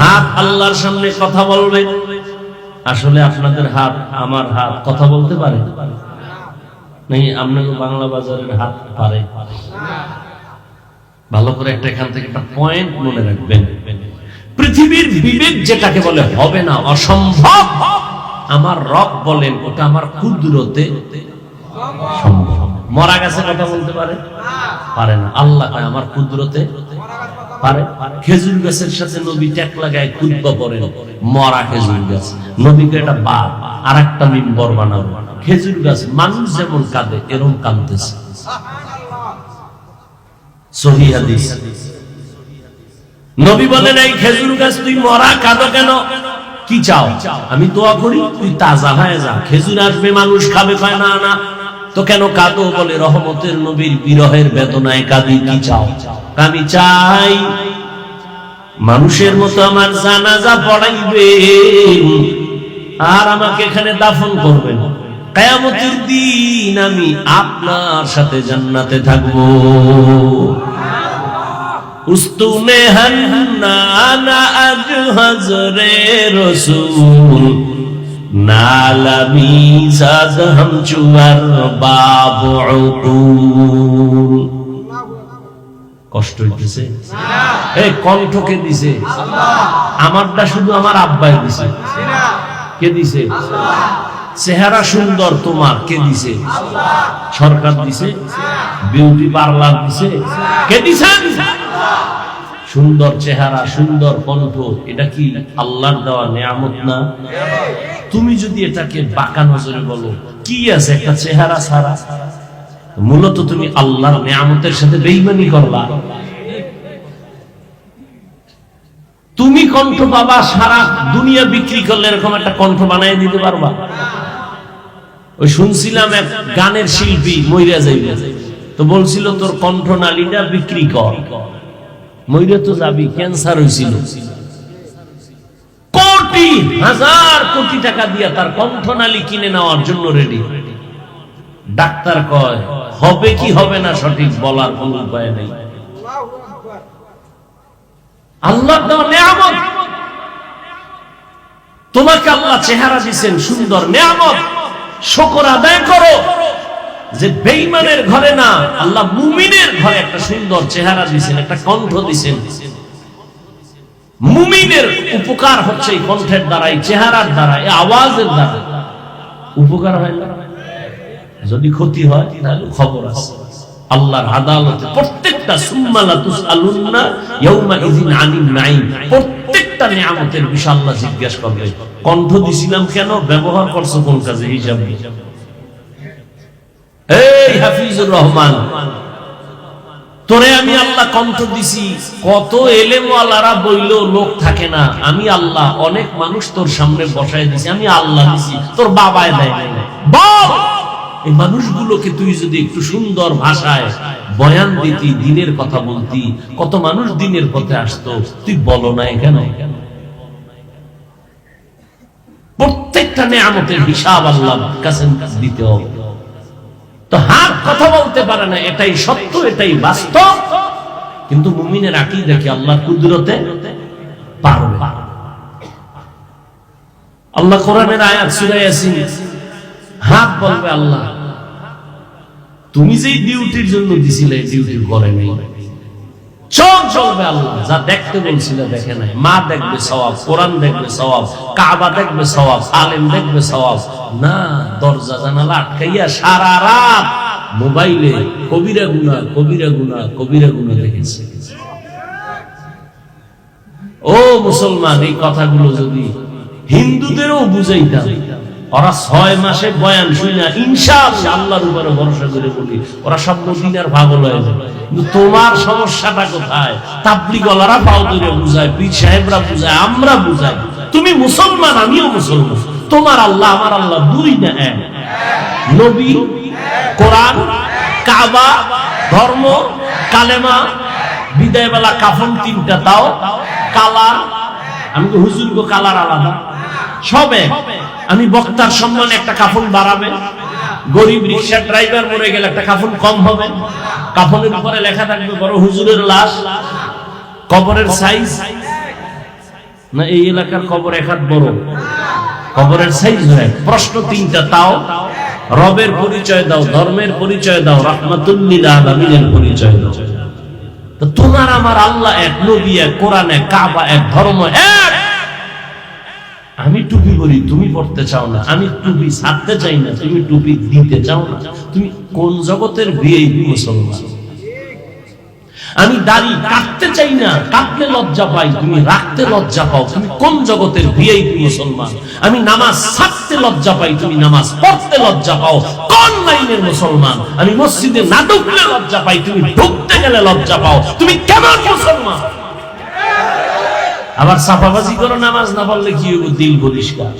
হাত আল্লাহর সামনে কথা বলবে। আসলে আপনাদের হাত আমার হাত কথা বলতে পারে নাই? আপনাকে বাংলা বাজারের হাত পারে? ভালো করে একটা এখান থেকে একটা পয়েন্ট মনে রাখবেন, পৃথিবীর বিবেক যেটাকে বলে হবে না, অসম্ভব, আমার রব বলেন ওটা আমার কুদরতে সম্ভব। মরা গেছে কথা বলতে পারে? পারে না। আল্লাহ কয় আমার কুদরতে পারে? খেজুর গাছের সাথে নবী ট্যাক লাগায় খুতবা পড়েন, মরা খেজুর গাছ। নবীকে এটা বাদ, আর একটা মিম্বর বানাবো। খেজুর গাছ মানুষ যেমন কাঁদে এরকম কাঁদতেছে। সহিহ হাদিস। নবী বলেন, এই খেজুর গাছ তুই মরা কাঁদো কেন? কি চাও? আমি দোয়া করি তুই তাজা হয়ে যা। খেজুর আসবে, মানুষ খাবে, পায় না না তো কেন কাঁদো? বলে রহমতের নবীর বিরহের বেদনায় কাঁদি। কি চাও? আমি চাই মানুষের মতো আমার জানাজা পড়াইবে আর আমাকে এখানে দাফন করবেন। কিয়ামতের দিন আমি আপনার সাথে জান্নাতে থাকবো। উস্তুনে হান্নানা আজ হজরে রসুল নালামি সাদ হাম চুয়ার বাবু উকুল। কষ্ট হইতেছে? এই কণ্ঠকে দিছে আমারটা শুধু আমার আব্বাই দিছে। কে দিছে? চেহারা সুন্দর তোমার কে দিছে? সরকার দিছে? বিউটি পার্লার দিছে? কে দিছেন? সুন্দর চেহারা, সুন্দর কণ্ঠ, এটা কি আল্লাহর দেওয়া নিয়ামত না? তুমি যদি এটাকে বাঁকা নজরে বলো, কি আছে একটা চেহারা ছাড়া? মূলত তুমি আল্লাহর নিয়ামতের সাথে বেঈমানি করলা। তুমি কণ্ঠ বাবা সারা দুনিয়া বিক্রি করলে এরকম একটা কণ্ঠ বানাই দিতে পারবা? ওই শুনছিলাম এক গানের শিল্পী মইরা যাইবে, তো বলছিল তোর কণ্ঠ নালীটা বিক্রি কর। মইরা তো যাবি, ক্যান্সার হয়েছিল, কোটি হাজার কোটি টাকা দিয়া তার কণ্ঠনালী কিনে নেওয়ার জন্য রেডি। ডাক্তার কয় হবে কি হবে না সঠিক বলার কোন উপায় নেই। আল্লাহর দেওয়া নিয়ামত। তোমাকে আল্লাহ চেহারা দিয়েছেন সুন্দর, নিয়ামত, শুকর আদায় করো যে বেঈমানের ঘরে না, আল্লাহ মুমিনের ঘরে একটা সুন্দর চেহারা দিয়েছেন, একটা কণ্ঠ দিয়েছেন। মুমিনের উপকার হচ্ছে এই কণ্ঠের দ্বারা, এই চেহারার দ্বারা, এই আওয়াজের দ্বারা। উপকার হয় না, যদি ক্ষতি হয় তাহলে খবর আছে আল্লাহর আদালতে। প্রত্যেকটা সুম্মা লা তুসআলুন্না ইয়াউমা ইযিন আনিন নাঈম, প্রত্যেকটা নিয়ামতের বিষয় আল্লাহ জিজ্ঞাসা করবে। কণ্ঠ দিছিলাম কেন, ব্যবহার করছো কোন কাজে, হিসাব নেই। এই হাফিজুর রহমান, তোরে আমি আল্লাহ কণ্ঠ দিছি, কত এলেমওয়ালারা বইল লোক থাকে না, আমি আল্লাহ অনেক মানুষ তোর সামনে বসায় দিছি, আমি আল্লাহ দিছি, তোর বাবায় দেয় নাই। বল, এই মানুষগুলোকে তুই যদি একটু সুন্দর ভাষায় বয়ান দিতি, দিনের কথা বলতি, কত মানুষ দিনের পথে আসতো, তুই বলো না কেন? প্রত্যেকটা নিয়ামতের হিসাব আল্লাহর কাছে দিতে হবে। তো হাত কথা বলতে পারে না, এটাই সত্য, এটাই বাস্তব। কিন্তু মুমিনের আকীদা কি আল্লাহর কুদরতে পারবে। আল্লাহ কোরআনের আয়াত সূরা ইয়াসিন, হাত বলবে আল্লাহ তুমি যেই ডিউটির জন্য দিছিলে ডিউটি করে নাই। চোখ চলবে আল্লাহ যা দেখতে বলছিলে দেখে নাই। মা দেখবে সওয়াব, কোরআন দেখবে সওয়াব, কাবা দেখবে সওয়াব, আলেম দেখবে সওয়াব। না, দরজা জানালা আটকাইয়া সারা রাত মোবাইলে কবিরা গুনাহ, কবিরা গুনাহ, কবিরা গুনাহ দেখেছে। ও মুসলমান, এই কথাগুলো যদি হিন্দুদেরও বুঝাইতাম, ওরা 6 মাসে বয়ান শুনে ইনশাআল্লাহ আল্লাহর উপরে ভরসা করে বলি, ওরা সব মদিনার পাগল হয়ে যাবে। কিন্তু তোমার সমস্যাটা কোথায়? তাবলীগওয়ালারা পাও ধরে বুঝায়, পীর সাহেবরা বুঝায়, আমরা বুঝাই। তুমি মুসলমান, আমিও মুসলমান। তোমার আল্লাহ আমার আল্লাহ দুই না এক। নবী, কোরআন, কাবা, ধর্ম, কালেমা, বিদায় বেলা কাফন 3টা, তাও কালার। আমি তো হুজুর গো কালার আলাদা, সবে আমি বক্তার সম্মানে একটা কাফন বাড়াবে, গরিব রিকশা ড্রাইভার মরে গেলে একটা কাফন কম হবে। কাফনের উপরে লেখা থাকবে বড় হুজুরের লাশ, কবরের সাইজ না এই এলাকার কবর এক হাত বড়, কবরের সাইজ হয়। প্রশ্ন 3টা, তাও রবের পরিচয় দাও, ধর্মের পরিচয় দাও, রাহমাতুল লিল আলামিনের পরিচয় দাও। তো তোমার আমার আল্লাহ এক, নবী এক, কোরআন এক, কাবা এক, ধর্ম এক। আমি টুপি পরি, তুমি পড়তে চাও না। আমি টুপি ছাড়তে চাই না, তুমি টুপি দিতে চাও না। তুমি কোন জগতের ভিআইপি মুসলমান? আমি দাড়ি কাটতে চাই না, কাটলে লজ্জা পাই, তুমি রাখতে লজ্জা পাও, তুমি কোন জগতের ভিআইপি মুসলমান? আমি নামাজ ছাড়তে লজ্জা পাই, তুমি নামাজ পড়তে লজ্জা পাও, কোন লাইনের মুসলমান? আমি মসজিদে না ঢুকলে লজ্জা পাই, তুমি ঢুকতে গেলে লজ্জা পাও, তুমি কেমন মুসলমান? আবার সাফাবাজি করো, নামাজ না পড়লে কি হবে? দিল পরিষ্কার।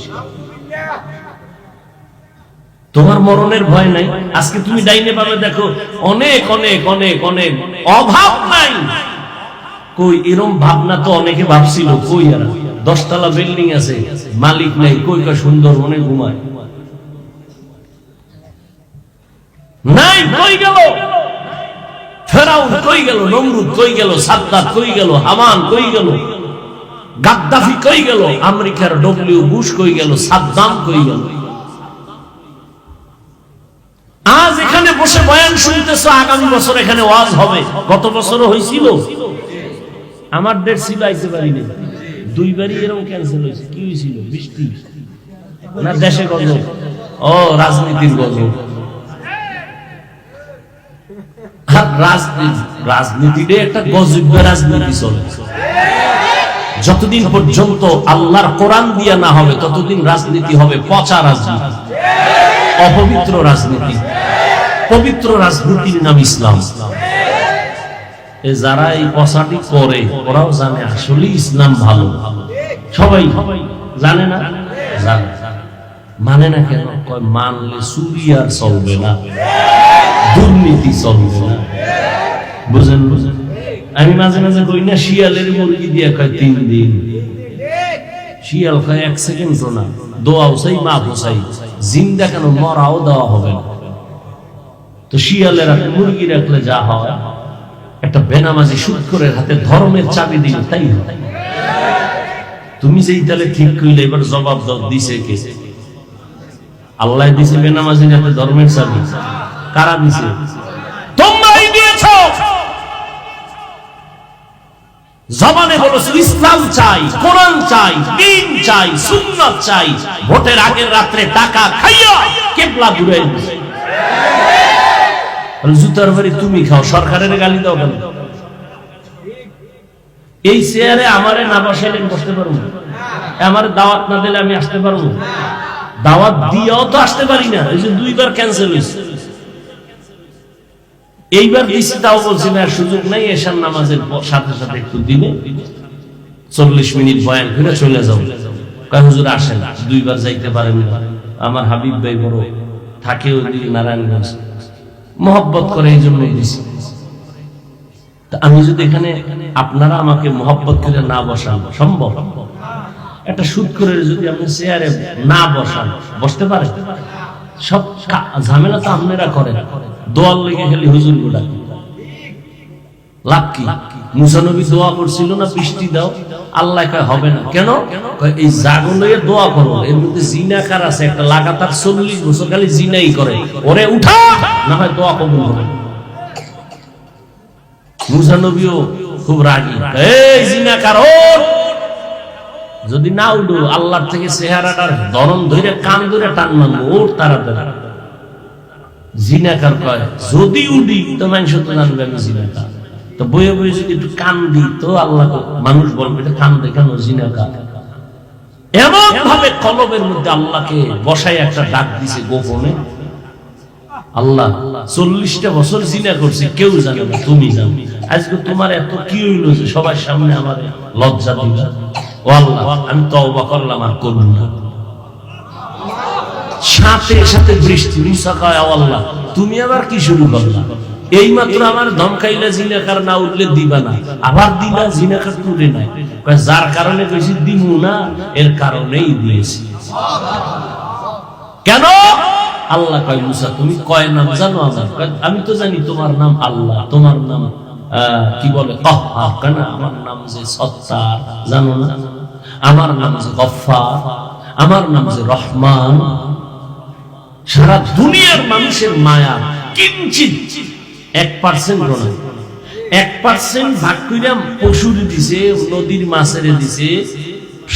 তোমার মরণের ভয় নাই। আজকে তুমি ডাইনে পাবে দেখো অনেক অনেক অনেক অনেক অভাব নাই। কই এরকম ভাবনা তো অনেকে ভাবছিল, কই আর 10 তলা বিল্ডিং আছে, মালিক নাই, কই কা সুন্দর মনে ঘুমায় নাই, কই গেল? ফেরাউন কই গেল? নমরুদ কই গেল? সাদ্দাত কই গেল? হামান কই গেল? গাদ্দাফি কই গেল? আমেরিকার ডব্লিউ বুশ কই গেল? সাদ্দাম কই গেল? আজ এখানে বসে বয়ান শুনতেছ, আগামী বছর এখানে ওয়াজ হবে। গত বছরও হয়েছিল, আমার ডেট ছিল, আইতে পারিনি, 2 বারই এরকম ক্যান্সেল হয়েছে। কি হয়েছিল? বৃষ্টি না দেশে গজব? ও রাজনীতির গজব। রাজনীতিটা একটা গজব, রাজনীতি চলে। যতদিন পর্যন্ত আল্লাহর কোরআন দিয়া না হবে ততদিন রাজনীতি হবে পচা রাজনীতি, অপবিত্র রাজনীতি। পবিত্র রাজনীতির নাম ইসলাম। যারা এই পচাটি করে ওরাও জানে আসলে ইসলাম ভালো। সবাই জানে না, জানে, মানে না কেন? কয় মানলে চুরি আর চলবে না, দুর্নীতি চলবে না। বুঝেন? বুঝেন? আমি মাঝে মাঝে কই না, শিয়ালের মুরগি দিয়ে কয় 3 দিন, শিয়াল কয় 1 সেকেন্ড না, দোয়াও চাই, মাফও চাই, জিন্দা কেন মরাও দেওয়া হবে না। তো শিয়ালের মুরগি রাখলে যা হয়, একটা বেনামাজি সুদখোরের হাতে ধর্মের চাবি দিলে তাই হয়। তুমি যেই তাহলে ঠিক কইলে এবার জবাব দাও, দিছে কে? আল্লাহ দিছে বেনামাজির হাতে ধর্মের চাবি? কারা দিছে? তোমরাই দিয়েছো। জবানে বলেছো ইসলাম চাই, কোরআন চাই, দ্বীন চাই, সুন্নাত চাই, ভোটের আগের রাত্রে টাকা খাইয়া কিবলা ঘুরাই দিছে। জুতার বাড়ি তুমি খাও, সরকারের গালি দাও কেন? এই চেয়ারে আমারে না বসাইলে বসতে পারবো? আমার দাওয়াত না দিলে আমি আসতে পারবো? দাওয়াত দিয়েও তো আসতে পারি না, এই যে 2 বার ক্যান্সেল হয়েছে। এইবার দিছি, তাও বলছি না সুযোগ নাই, এশার নামাজের সাথে সাথে একটু দিনে 40 মিনিট বয়ান করে চলে যাও। কয় হুজুর আসেন, 2 বার যাইতে পারেন না। আমার হাবিব ভাই বড় থাকে ওই নারায়ণগঞ্জ, মহব্বত করে, এই জন্যই দিছি। আমি যদি এখানে আপনারা আমাকে মহব্বত করে না বসান, সম্ভব? একটা সুদ করে যদি আপনি চেয়ারে না বসান, বসতে পারে? সব ঝামেলা তো আপনারা করেন, দোয়ার লেগে খালি হুজুর গুলা। লাভ কি? মুসা নবী দোয়া করছিল না, বৃষ্টি দাও, আল্লাহ কয় হবে না। কেন? এই জাগো লইয়ে দোয়া করো, এর মধ্যে জিনাকার আছে, একটা লাগাতার 40 বছর খালি জিনাই করে, ওরে উঠা না হয় দোয়া কবুল হবে। মুসা নবীও খুব রাগী, এই জিনাকার ওঠ, যদি না উঠো আল্লাহর থেকে চেহারাটার ধরন ধরে কান ধরে টান মানবো, ওঠ তাড়াতাড়ি। জিনাকার কয় যদি উঠি তো মানুষ তো জানবে আমি জিনাকার, তো বয়ে বয়ে যদি একটু কান দিই তো আল্লাহ মানুষ বলবে এটা কান দেখানো জিনাকার। এমন ভাবে কলবের মধ্যে আল্লাহকে বসাই একটা ডাক দিছে গোপনে। আল্লাহ 40টা বছর জিনা করছি, কেউ জানে না, তুমি জানো। আজকে তোমার এত কি হইল যে সবার সামনে আমার লজ্জা দিবা? ও আল্লাহ, আমি তওবা করলাম আর করব না। সাথে সাথে বৃষ্টি। মুসা কয় আল্লাহ তুমি আবার কি শুরু করলা? এই মাত্র আমার ধমকাইলা জিনাকার না উঠলে দিবা না, আবার দিলা জিনাকার তুলে নাই। কয় যার কারণে কইছি দিমু না, এর কারণেই দিয়েছি। কেন? আল্লাহ কয় মুসা তুমি কয় নাম জানো আমার? আমি তো জানি তোমার নাম আল্লাহ, তোমার নাম কি বলে কাহ্হার, কেন আমার নাম যে সত্তার জানো না? আমার নাম যে গফফার, আমার নাম যে রহমান। সারা দুনিয়ার মানুষের মায়া কিঞ্চিত 1% নয়, 1% ভাগ কইরা পশুরে দিছে, নদীর মাছেরে দিছে,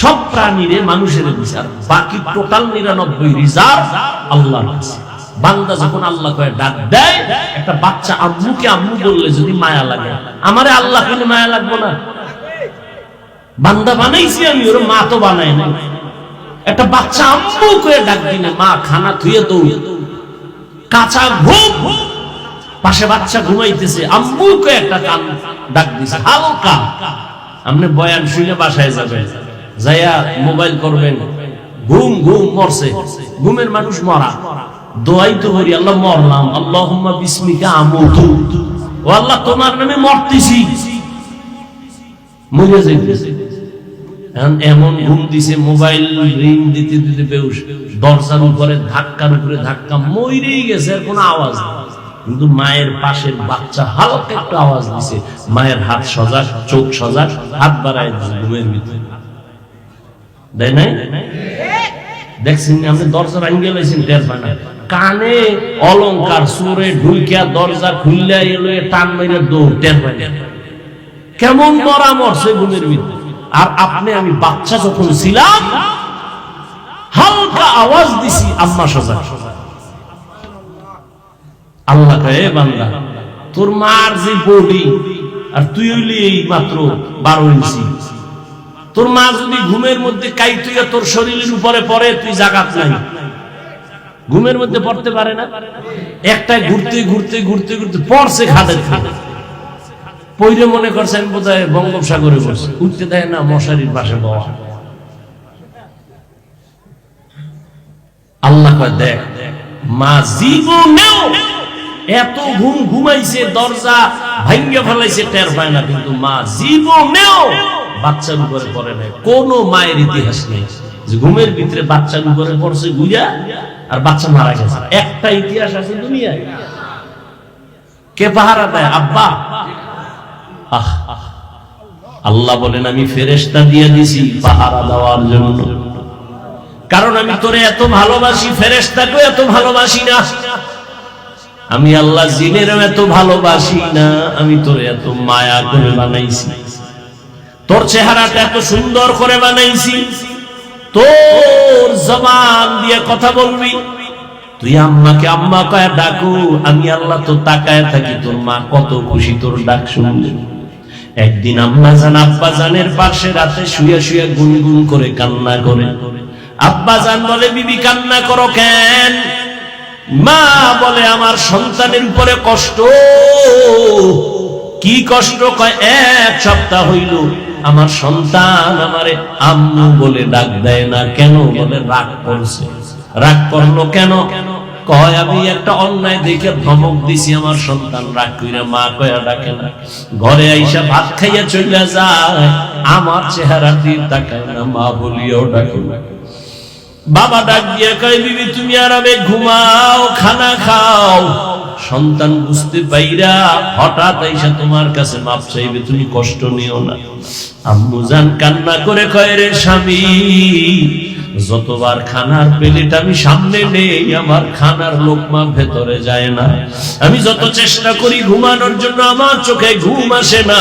সব প্রাণীরে মানুষের দিছে, আর বাকি টোটাল 99 রিজার্ভ আল্লাহর কাছে। বান্দা যখন আল্লাহ করে ডাক দেয়, একটা বাচ্চা আম্মুকে আম্মু বললে যদি মায়া লাগে, আমারে আল্লাহ কেন মায়া লাগবে না? বান্দা বানাইছি আমি, ওর মা তো বানাই না। একটা বাচ্চা আম্মু করে ডাক দিলে মা খানা থুয়ে দৌড়, কাঁচা ঘুম, পাশে বাচ্চা ঘুমাইতেছে, আম্মুকে একটা কান ডাক দিছে হালকা। আপনি বয়ান শুনে বাসায় যাবেন, যাইয়া মোবাইল করবেন, ঘুম ঘুম মরছে, ঘুমের মানুষ মরা, দোয়াই তো করি আল্লাহ মরলাম, আল্লাহুম্মা বিসমিকা আমুতু, ও আল্লাহ তোমার নামে মরতেছি, মরে যাইতেছে। এমন ঘুম দিছে, মোবাইল রিং দিতে দিতে বেউস, দরজার উপরে ধাক্কার উপরে ধাক্কা, মরেই গেছে, আর কোনো আওয়াজ নেই। কিন্তু মায়ের পাশের বাচ্চা হালকা একটু আওয়াজ দিছে, মায়ের হাত সজাগ, চোখ সজাগ, হাত বাড়ায় দিছে ঘুমের ভিতরে, দেয় নাই? দেখছেন আপনি দরজা ভাঙিয়ে লাইছেন, টের পায় না। কানে অলংকার সুরে ঢুকিয়া দরজা খুললে এলো, টান মেরে দৌড়, টের পায় না। কেমন মরা মরছে ঘুমের ভিতরে। আর আপনি আমি বাচ্চা যখন ছিলাম, হালকা আওয়াজ দিছি, আম্মা সজাগ। আল্লাহ কয়ে বান্দা, তোর মার যে বডি আর তুই হইলি এই মাত্র 12 ইঞ্চি, তোর মা যদি ঘুমের মধ্যে কাইতুইয়া তোর শরীরের উপরে পড়ে, তুই জাগাত নাই, ঘুমের মধ্যে পড়তে পারে না। একটা ঘুরতে ঘুরতে ঘুরতে ঘুরতে পড়ছে খাদের খাদে, পইরে মনে করছেন বোধহয় বঙ্গোপসাগরে বসে, উঠতে দেয় না, মশারির পাশে বওয়া। আল্লাহ কয় দেখ, মা জীবনেও এত ঘুম ঘুমাইছে, দরজা ভাঙ্গে ফেলাইছে, টের পায় না, কিন্তু মা জীবনেও বাচ্চার উপরে পড়ে নাই। কোন মায়ের ইতিহাস নেই যে ঘুমের ভিতরে বাচ্চার উপরে পড়ছে গুইয়া আর বাচ্চা মারা গেছে। একটা ইতিহাস আছে দুনিয়ায়। কে পাহারা দেয়? আব্বা। আল্লাহ বলেন আমি ফেরেশতা দিয়ে দিছি পাহারা দেওয়ার জন্য, কারণ আমি তোরে এত ভালোবাসি, ফেরেশতাকেও এত ভালোবাসি না। আমি আল্লাহ জিনেরও এত ভালোবাসি না, আমি তোরে এত মায়া করে বানাইছি, তোর চেহারাটা এত সুন্দর করে বানাইছি, তোর জবান দিয়ে কথা বলবি, তুই আম্মাকে আম্মা কয়ে ডাকু, আমি আল্লাহ তো তাকায় থাকি তোর মা কত খুশি তোর ডাক শুনলে। একদিন আম্মা জান আব্বা জানের পাশে রাতে শুয়ে শুয়ে গুনগুন করে কান্না করে। আব্বা জান বলে, বিবি কান্না করো কেন? মা বলে, আমার সন্তানের উপরে কষ্ট। কি কষ্ট? কয় 1 সপ্তাহ হইল আমার সন্তান আমারে আম্মু বলে ডাক দেয় না। কেন? বলে রাগ করছে। রাগ করলো কেন? কয় আমি একটা অন্যায় দেখে ধমক দিছি, আমার সন্তান রাগ কইরা মা কয়া ডাকে না, ঘরে আইসা ভাত খাইয়া চলে যায়, আমার চেহারা দিয়ে তাকায় না, মা বলিয়াও ডাকে না। বাবা ডাক দিয়ে কয়, বিবি তুমি আরামে ঘুমাও, খানা খাও। সন্তান বুঝতে পাইরা হঠাৎ আইসা তোমার কাছে মাপ চাইবে, তুমি কষ্ট নিও না। আম্মু জান কান্না করে কয়, রে স্বামী, যতবার খানার প্লেট আমি সামনে নেই, আমার খানার লোকমা ভেতরে যায় না। আমি যত চেষ্টা করি ঘুমানোর জন্য, আমার চোখে ঘুম আসে না,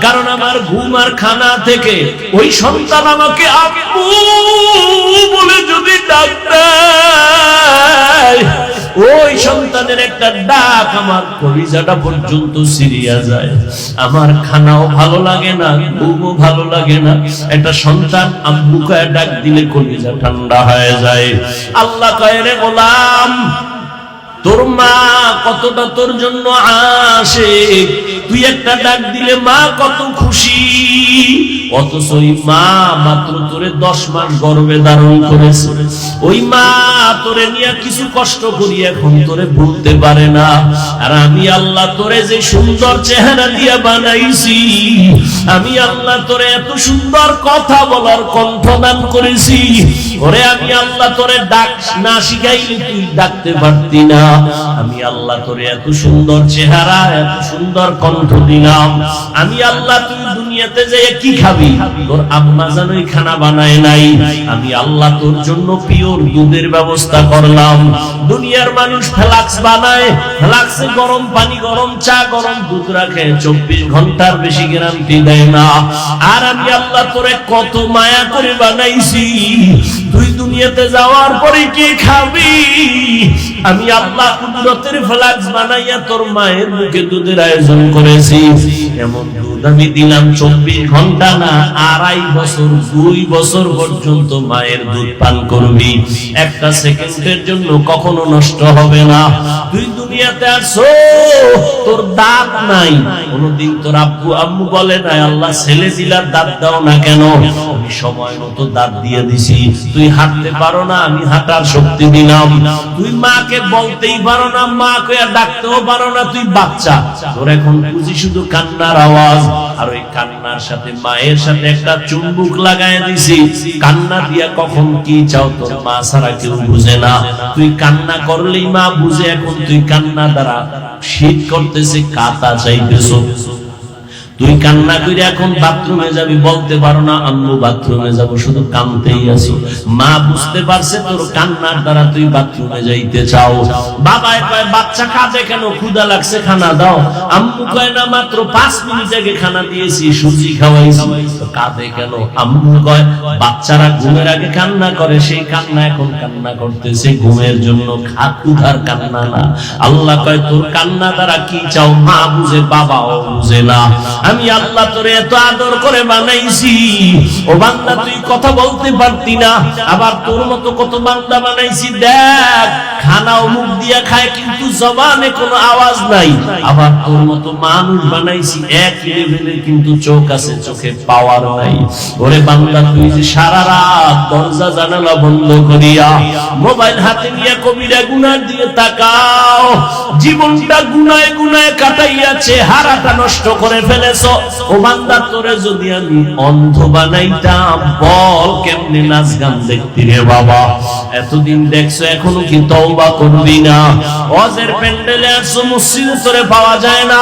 কারণ আমার ঘুম আর খানা থেকে ওই সন্তান আমাকে আম্মু বলে যদি ডাক দেয়, ওই সন্তানের একটা ডাক আমার কলিজাটা পর্যন্ত ছিঁড়িয়া যায়। আমার খানাও ভালো লাগে না, ঘুমও ভালো লাগে না। একটা সন্তান আম্মু কয়ে ডাক দিলে কলিজা ঠান্ডা হয়ে যায়। আল্লাহ কয়, রে গোলাম, তোর মা কতটা তোর জন্য আশিক, তুই একটা ডাক দিলে মা কত খুশি। অথচ ওই মা মাত্র তোরে 10 মাস গর্ভে ধারণ করেছে, ওই মা তোরে নিয়ে কিছু কষ্ট করি এখন তোরে ভুলতে পারে না। আর আমি আল্লাহ তোরে যে সুন্দর চেহারা দিয়ে বানাইছি, আমি আল্লাহ তোরে এত সুন্দর কথা বলার কণ্ঠ দান করেছি, ওরে আমি আল্লাহ তোরে ডাক না শিখাইলে তুই ডাকতে পারতি না। আমি আল্লাহ তোরে এত সুন্দর চেহারা, এত সুন্দর কণ্ঠ দিলাম। আমি আল্লাহ তুই দুনিয়া দুনিয়াতে যেয়ে কি খাবি? তোর আম্মা জানোই খানা বানায় নাই, আমি আল্লাহ তোর জন্য পিওর দুধের ব্যবস্থা করলাম। দুনিয়ার মানুষ ফ্লাক্স বানায়, ফ্লাক্সে গরম পানি, গরম চা, গরম দুধ রাখে, 24 ঘন্টার বেশি গ্যারান্টি দেয় না। আর আমি আল্লাহ তোরে কত মায়া করে বানাইছি, তুই দুনিয়াতে যাওয়ার পরে কি খাবি? আমি আল্লাহ কুদরতের ফ্লাক্স বানাইয়া তোর মায়ের মুখে দুধের আয়োজন করেছি। এমন দুধ আমি দিলাম 24 ঘন্টা না, 2.5 বছর, 2 বছর পর্যন্ত মায়ের দুধ পান করবি, একটা সেকেন্ডের জন্য কখনো নষ্ট হবে না। তুই দুনিয়াতে আসো, তোর দাঁত নাই, কোনদিন তোর আব্বু আম্মু বলে না আল্লাহ ছেলে দিলার দাঁত দাও না কেন? আমি সময় মতো দাঁত দিয়ে দিছি। তুই হাঁটতে পারো না, আমি হাঁটার শক্তি দিলাম। তুই মাকে বলতেই পারো না, মা কইয়া ডাকতেও পারো না, তুই বাচ্চা। তোর এখন বুঝি শুধু কান্নার আওয়াজ, আর ওই কান্নার সাথে মায়ের সাথে একটা চুম্বুক লাগায় দিছি। কান্না দিয়া কখন কি চাও তোর মা ছাড়া কেউ বুঝে না। তুই কান্না করলেই মা বুঝে। এখন তুই কান্না দ্বারা শীত করতেছে, কাঁথা চাইতেছো। তুই কান্না করে এখন বাথরুমে যাবি, বলতে পারো না আম্মু বাথরুমে যাব, শুধু কাঁদতেই আছো। মা বুঝতে পারছে তোর কান্নার দ্বারা তুই বাথরুমে যাইতে চাও। বাবা কয় বাচ্চা কাঁদে কেন? ক্ষুধা লাগছে, খানা দাও। আম্মু কয় না মাত্র 5 মিনিট আগে খানা দিয়েছি, সুজি খাওয়াইছি, কাঁদে কেন? আম্মু কয় বাচ্চারা ঘুমের আগে কান্না করে, সেই কান্না এখন কান্না করতেছে ঘুমের জন্য, ক্ষুধার কান্না না। আল্লাহ কয় তোর কান্না দ্বারা কি চাও? মা বুঝে, বাবাও বুঝে না। আমি আল্লাহ তোরে এত আদর করে বানাইছি, ও বান্দা তুই কথা বলতে পারতি না, আবার তোর মতো কত বান্দা বানাইছি। দেখ খানাও মুখ দিয়া খায় কিন্তু জবানে কোনো আওয়াজ নাই। আবার তোর মতো মানুষ বানাইছি এক লেভেলের, কিন্তু চোখ আছে, চোখে পাওয়ার নাই। ওরে বান্দা তুই যে সারা রাত দরজা জানালা বন্ধ করিয়া মোবাইল হাতে নিয়ে কবিরা গুনাহ দিয়ে তাকাও, জীবনটা গুনায় গুনায় কাটাইয়াছে, হারাটা নষ্ট করে ফেলেছ। ও বান্দা তোরে যদি আমি অন্ধ বানাইতাম, বল কেমনে নাচ গান দেখতি রে বাবা? এতদিন দেখছো, এখনো কি তওবা করবি না? ওয়াজের প্যান্ডেলে আসছো, মসজিদে তোরে পাওয়া যায় না,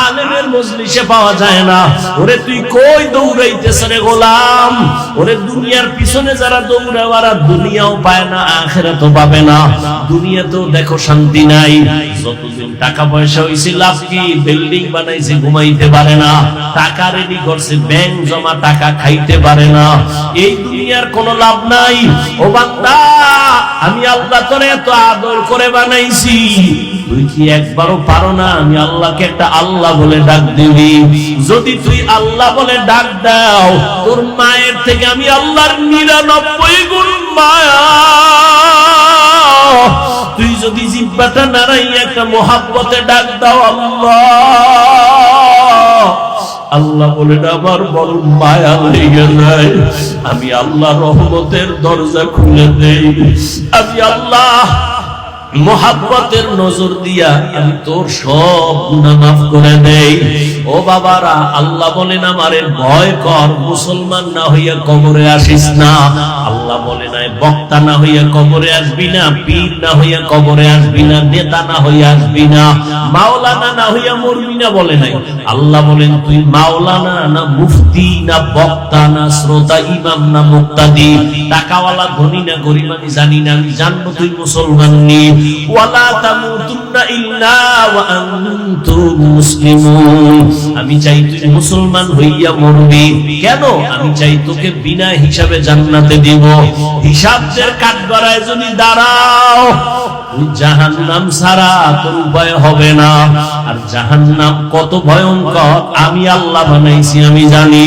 আলেমের মজলিসে পাওয়া যায় না। ওরে তুই কই দৌড়াইতেছ রে গোলাম? ওরে দুনিয়ার পিছনে যারা দৌড়ায় ওরা দুনিয়াও পায় না, আখিরাতও পাবে না। দুনিয়াতেও দেখো শান্তি নাই। যতদিন টাকা পয়সা হইছে লাভ কি? বিল্ডিং বানাইছে, ঘুমাইতে পারে না। টাকা রেডি করছে, ব্যাংক জমা, টাকা খাইতে পারে না। এই দুনিয়ার কোনো লাভ নাই। ও বান্দা আমি আল্লাহ তোরে এত আদর করে বানাইছি, তুই কি একবারও পারো না আমি আল্লাহকে একটা আল্লাহ বলে ডাক দিবি? যদি তুই আল্লাহ বলে ডাক দাও, তোর মায়ের থেকে আমি আল্লাহর 99 গুণ মায়া। তুই যদি জিহ্বাটা নাড়াইয়া একটা মোহাব্বতে ডাক দাও আল্লাহ, আল্লাহ বলেন আমার বড় মায়া লেগে যায়, আমি আল্লাহ রহমতের দরজা খুলে দেই। আমি আল্লাহ মোহাব্বতের নজর দিয়া আমি তোর সব গুনাহ মাফ করে দেই। ও বাবারা, আল্লাহ বলেন আমারে ভয় কর, মুসলমান না হইয়া কবরে আসিস না। আল্লাহ বলে নাই বক্তা না হইয়া কবরে আসবি না, পীর না হইয়া কবরে আসবি না, নেতা না হইয়া আসবি না, মাওলানা না হইয়া মরবি না বলে নাই। আল্লাহ বলেন তুই মাওলানা না মুফতি না বক্তা না শ্রোতা ইমাম না মুক্তাদি, টাকাওয়ালা ধনী না গরিব আমি জানি না, আমি জানবো তুই মুসলমান নি। ওয়ালা তামুতুন্না ইল্লা ওয়া আনতুম মুসলিমুন, আমি চাই তুই মুসলমান হইয়া মরবি। কেন? আমি চাই তোকে বিনা হিসাবে জান্নাতে দিব। হিসাবের কাঠগড়ায় যদি দাঁড়াও, জাহান্নাম ছাড়া তোর উপায় হবে না। আর জাহান্নাম কত ভয়ঙ্কর আমি আল্লাহ বানাইছি, আমি জানি।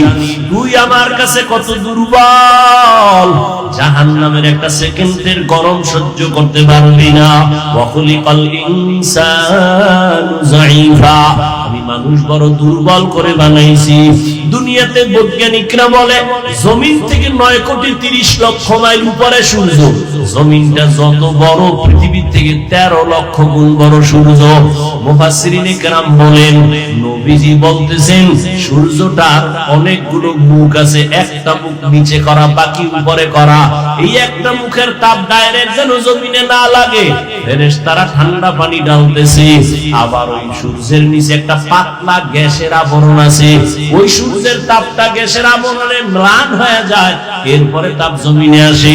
তুই আমার কাছে কত দুর্বল, জাহান্নামের একটা সেকেন্ডের গরম সহ্য করতে পারবি না। ওয়াকুলিকাল ইনসানু যায়ীফা, আমি মানুষ বড় দুর্বল করে বানাইছি। দুনিয়াতে বৈজ্ঞানিকরা বলে জমিন থেকে 9,30,00,000 মাইল উপরে সূর্য। জমিনটা যত বড়, পৃথিবীর থেকে 13 লক্ষ গুণ বড় সূর্য। মুফাসসিরিনে কেরাম বলেন, নবীজি বলতেছেন সূর্যটার অনেকগুলো মুখ আছে, একটা মুখ নিচে করা, বাকি উপরে করা। এই একটা মুখের তাপ ডাইরেক্ট যেন জমিনে না লাগে, ফেরেশতারা ঠান্ডা পানি ঢালতেছে। আবার ওই সূর্যের নিচে একটা পাতলা গ্যাসের আবরণ আছে, ওই সূর্য সূর্যের তাপটা গ্যাসের আবরণে ম্লান হয়ে যায়, এরপরে তাপ জমিনে আসে,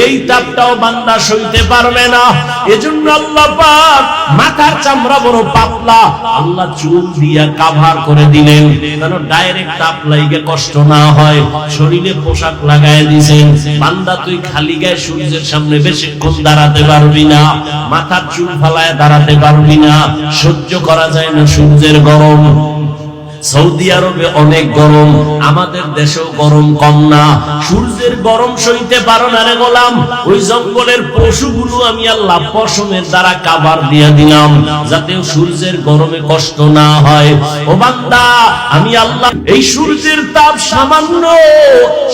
এই তাপটাও বান্দা সইতে পারবে না। এজন্য আল্লাহ পাক মাথার চামড়া বড় পাতলা, আল্লাহ চুল দিয়া কভার করে দিলেন যেন ডাইরেক্ট তাপ লাগে কষ্ট না হয়। শরীরে পোশাক লাগায় দিয়েছেন, বান্দা তুই খালি গায়ে সূর্যের সামনে বেশিক্ষণ দাঁড়াতে পারবি না, মাথার চুল ফালায় দাঁড়াতে পারবি না, সহ্য করা যায় না সূর্যের গরম। সৌদি আরবে অনেক গরম, আমাদের দেশেও গরম কম না। সূর্যের গরম সইতে পারো না রে গোলাম, ওই জঙ্গলের পশুগুলো আমি আল্লাহ পশমের দ্বারা কাভার দিয়ে দিলাম যাতে সূর্যের গরমে কষ্ট না হয়। ও বান্দা, আমি আল্লাহ এই সূর্যের তাপ সামান্য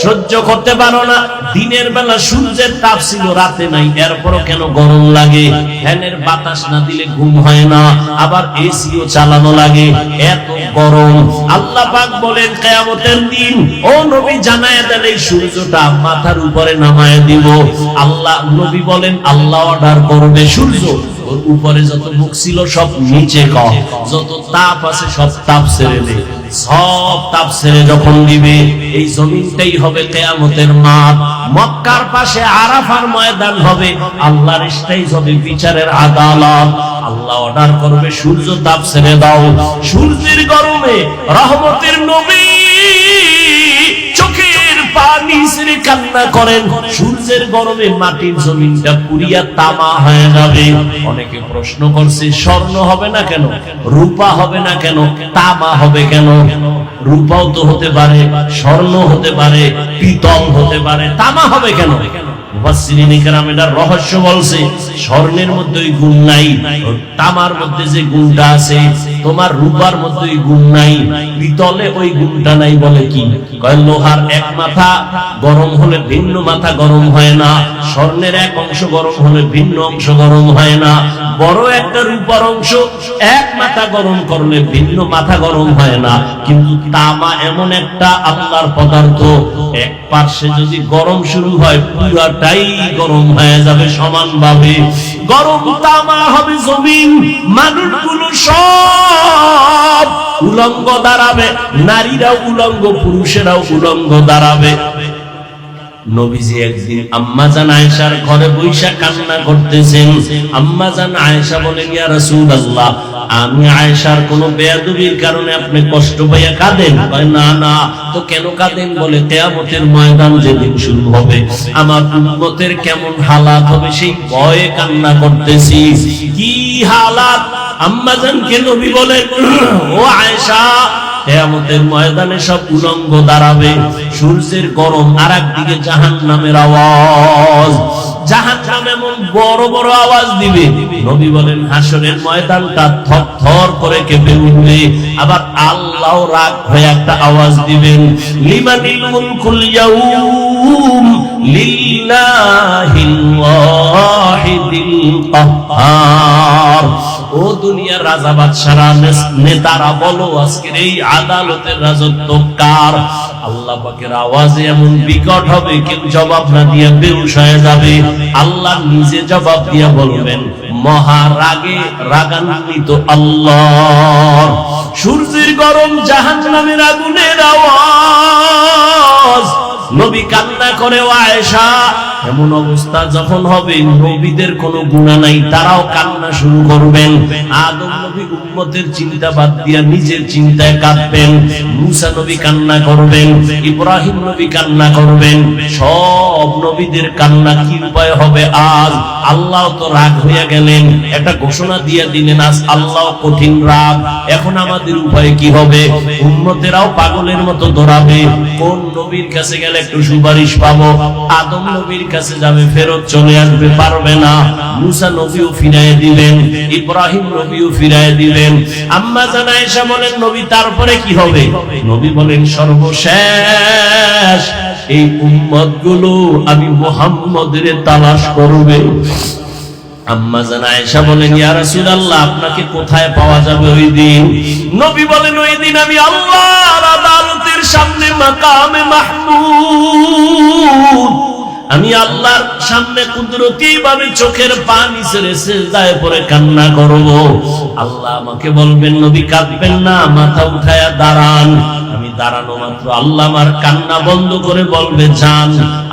সহ্য করতে পারো না। দিনের বেলা সূর্যের তাপ ছিল, রাতে নাই, এরপরও কেন গরম লাগে? ফ্যানের বাতাস না দিলে ঘুম হয় না, আবার এসিও চালানো লাগে, এত গরম। আল্লাহ পাক বলেন কিয়ামতের দিন ও নবী জানায় দেন এই সূর্যটা মাথার উপরে নামায় দিব। আল্লাহ নবী বলেন আল্লাহ অর্ডার করবে সূর্য ওর উপরে যত মুখ ছিল সব নিচে কর, যত তাপ আছে সব তাপ ছেড়ে দে। সব তাপ ছেড়ে যখন দিবে এই জমিনটাই হবে কিয়ামতের মাঠ। মক্কার পাশে আরাফার ময়দান হবে, আল্লাহর স্টেজ হবে বিচারের আদালত। আল্লাহ অর্ডার করবে সূর্য তাপ ছেড়ে দাও। সূর্যের গরমে রহমতের নবী চোখের পানি ছেড়ে কান্না করেন। সূর্যের গরমে মাটির জমিনটা পুড়িয়া তামা হয়ে যাবে। অনেকে প্রশ্ন করছে স্বর্ণ হবে না কেন, রূপা হবে না কেন, তামা হবে কেন? রূপাও তো হতে পারে, স্বর্ণ হতে পারে, পিতল হতে পারে, তামা হবে কেন? মুফাসসিরিন কেরাম এটার রহস্য বলছে, স্বর্ণের মধ্যে ওই গুণ নাই, তামার মধ্যে যে গুণটা আছে, তোমার রূপার মধ্যে ওই গুণ নাই, পিতলে ওই গুণটা নাই। বলে কি? কয় লোহার এক মাথা গরম হলে ভিন্ন মাথা গরম হয় না, স্বর্ণের এক অংশ গরম হলে ভিন্ন অংশ গরম হয় না। বড় একটা রূপার অংশ এক মাথা গরম করলে ভিন্ন মাথা গরম হয় না, কিন্তু তামা এমন একটা আল্লাহর পদার্থ, এক পার্শ্বে যদি গরম শুরু হয় পুরাটাই গরম হয়ে যাবে সমানভাবে। গরম তামা হবে জমিন, মানুষগুলো সব উলঙ্গ দাঁড়াবে, নারীরাও উলঙ্গ, পুরুষেরাও উলঙ্গ দাঁড়াবে। নবীজি একদিন আম্মাজান আয়েশার ঘরে বৈশা কান্না করতেছেন। আম্মাজান আয়েশা বলেন, ইয়া রাসূলুল্লাহ, আমি আয়েশার কোন বেয়াদবির কারণে আপনি কষ্ট পাইয়া কাঁদেন? কয় না না। তো কেন কাঁদেন? বলে কিয়ামতের ময়দান যেদিন শুরু হবে আমার উম্মতের কেমন হালাত হবে সেই ভয়ে কান্না করতেছি। কি হালাত? আম্মাজানকে নবী বলেন, ও আয়েশা, কিয়ামতের ময়দানে সব উলঙ্গ দাঁড়াবে, সূর্যের গরম, আর একদিকে জাহান্নামের আওয়াজ। জাহান্নাম এমন বড় বড় আওয়াজ দিবে, নবী বলেন হাসরের ময়দানটা থরথর করে কেঁপে উঠবে। আবার আল্লাহ রাগ হয়ে একটা আওয়াজ দিবেন, লিমানিল মুলকুল ইয়াউম লিল্লাহিল ওয়াহিদিল কাহ্হার। ও দুনিয়ার রাজা বাদশারা নেতারা বলো, আজকের এই আদালতের রাজত্ব কার? আল্লাহ পাকের আওয়াজে এমন বিকট হবে কেউ জবাব না দিয়ে বেহুশ হয়ে যাবে। আল্লাহ নিজে জবাব দিয়ে বলবেন, মহারাগে রাগান্বিত আল্লাহ। সূর্যের গরম, জাহান্নামের আগুনের আওয়াজ। নবী কান্না করে, ও আয়েশা, এমন অবস্থা যখন হবে নবীদের কোনো গুনাহ নাই, তারাও কান্না শুরু করবেন। আদম নবী উম্মতের চিন্তা বাদ দিয়া নিজের চিন্তায় কাঁদবেন, মুসা নবী কান্না করবেন, ইব্রাহিম নবী কান্না করবেন। সব নবীদের কান্না কি উপায় হবে আজ? আল্লাহ তো রাগ হইয়া গেলেন, একটা ঘোষণা দিয়ে দিলেন আজ আল্লাহ কঠিন রাগ। এখন আমাদের উপায় কি হবে? উম্মতেরাও পাগলের মতো দৌড়াবে, কোন নবীর কাছে গেলে একটু সুপারিশ পাবো? আদম নবীর কাছে যাবে, ফেরত চলে আসবে, পারবে না। মুসা নবীও ফিরায় দিবেন, ইব্রাহিম নবীও ফিরায় দিবেন। আম্মা জান আয়েশা বলেন, নবী তারপরে কি হবে? নবী বলেন, সর্বশেষ এই উম্মত গুলো আমি মুহাম্মদের তালাশ করবে। আম্মা জান আয়েশা বলেন, ইয়া রাসূলুল্লাহ, আপনাকে কোথায় পাওয়া যাবে ওই দিন? নবী বলেন, ওই দিন আমি আল্লাহর আদালতের সামনে মাকামে মাহমুদ, আমি আল্লাহর সামনে কুদরতি ভাবে চোখের পানি ছেড়ে সিজদায় পড়ে কান্না করব। আল্লাহ আমাকে বলবেন, নবী কাঁদবেন না, মাথা উঠায়া দাঁড়ান। আমি দাঁড়ানো মাত্র আল্লাহ আমার কান্না বন্ধ করে বলবে, যান,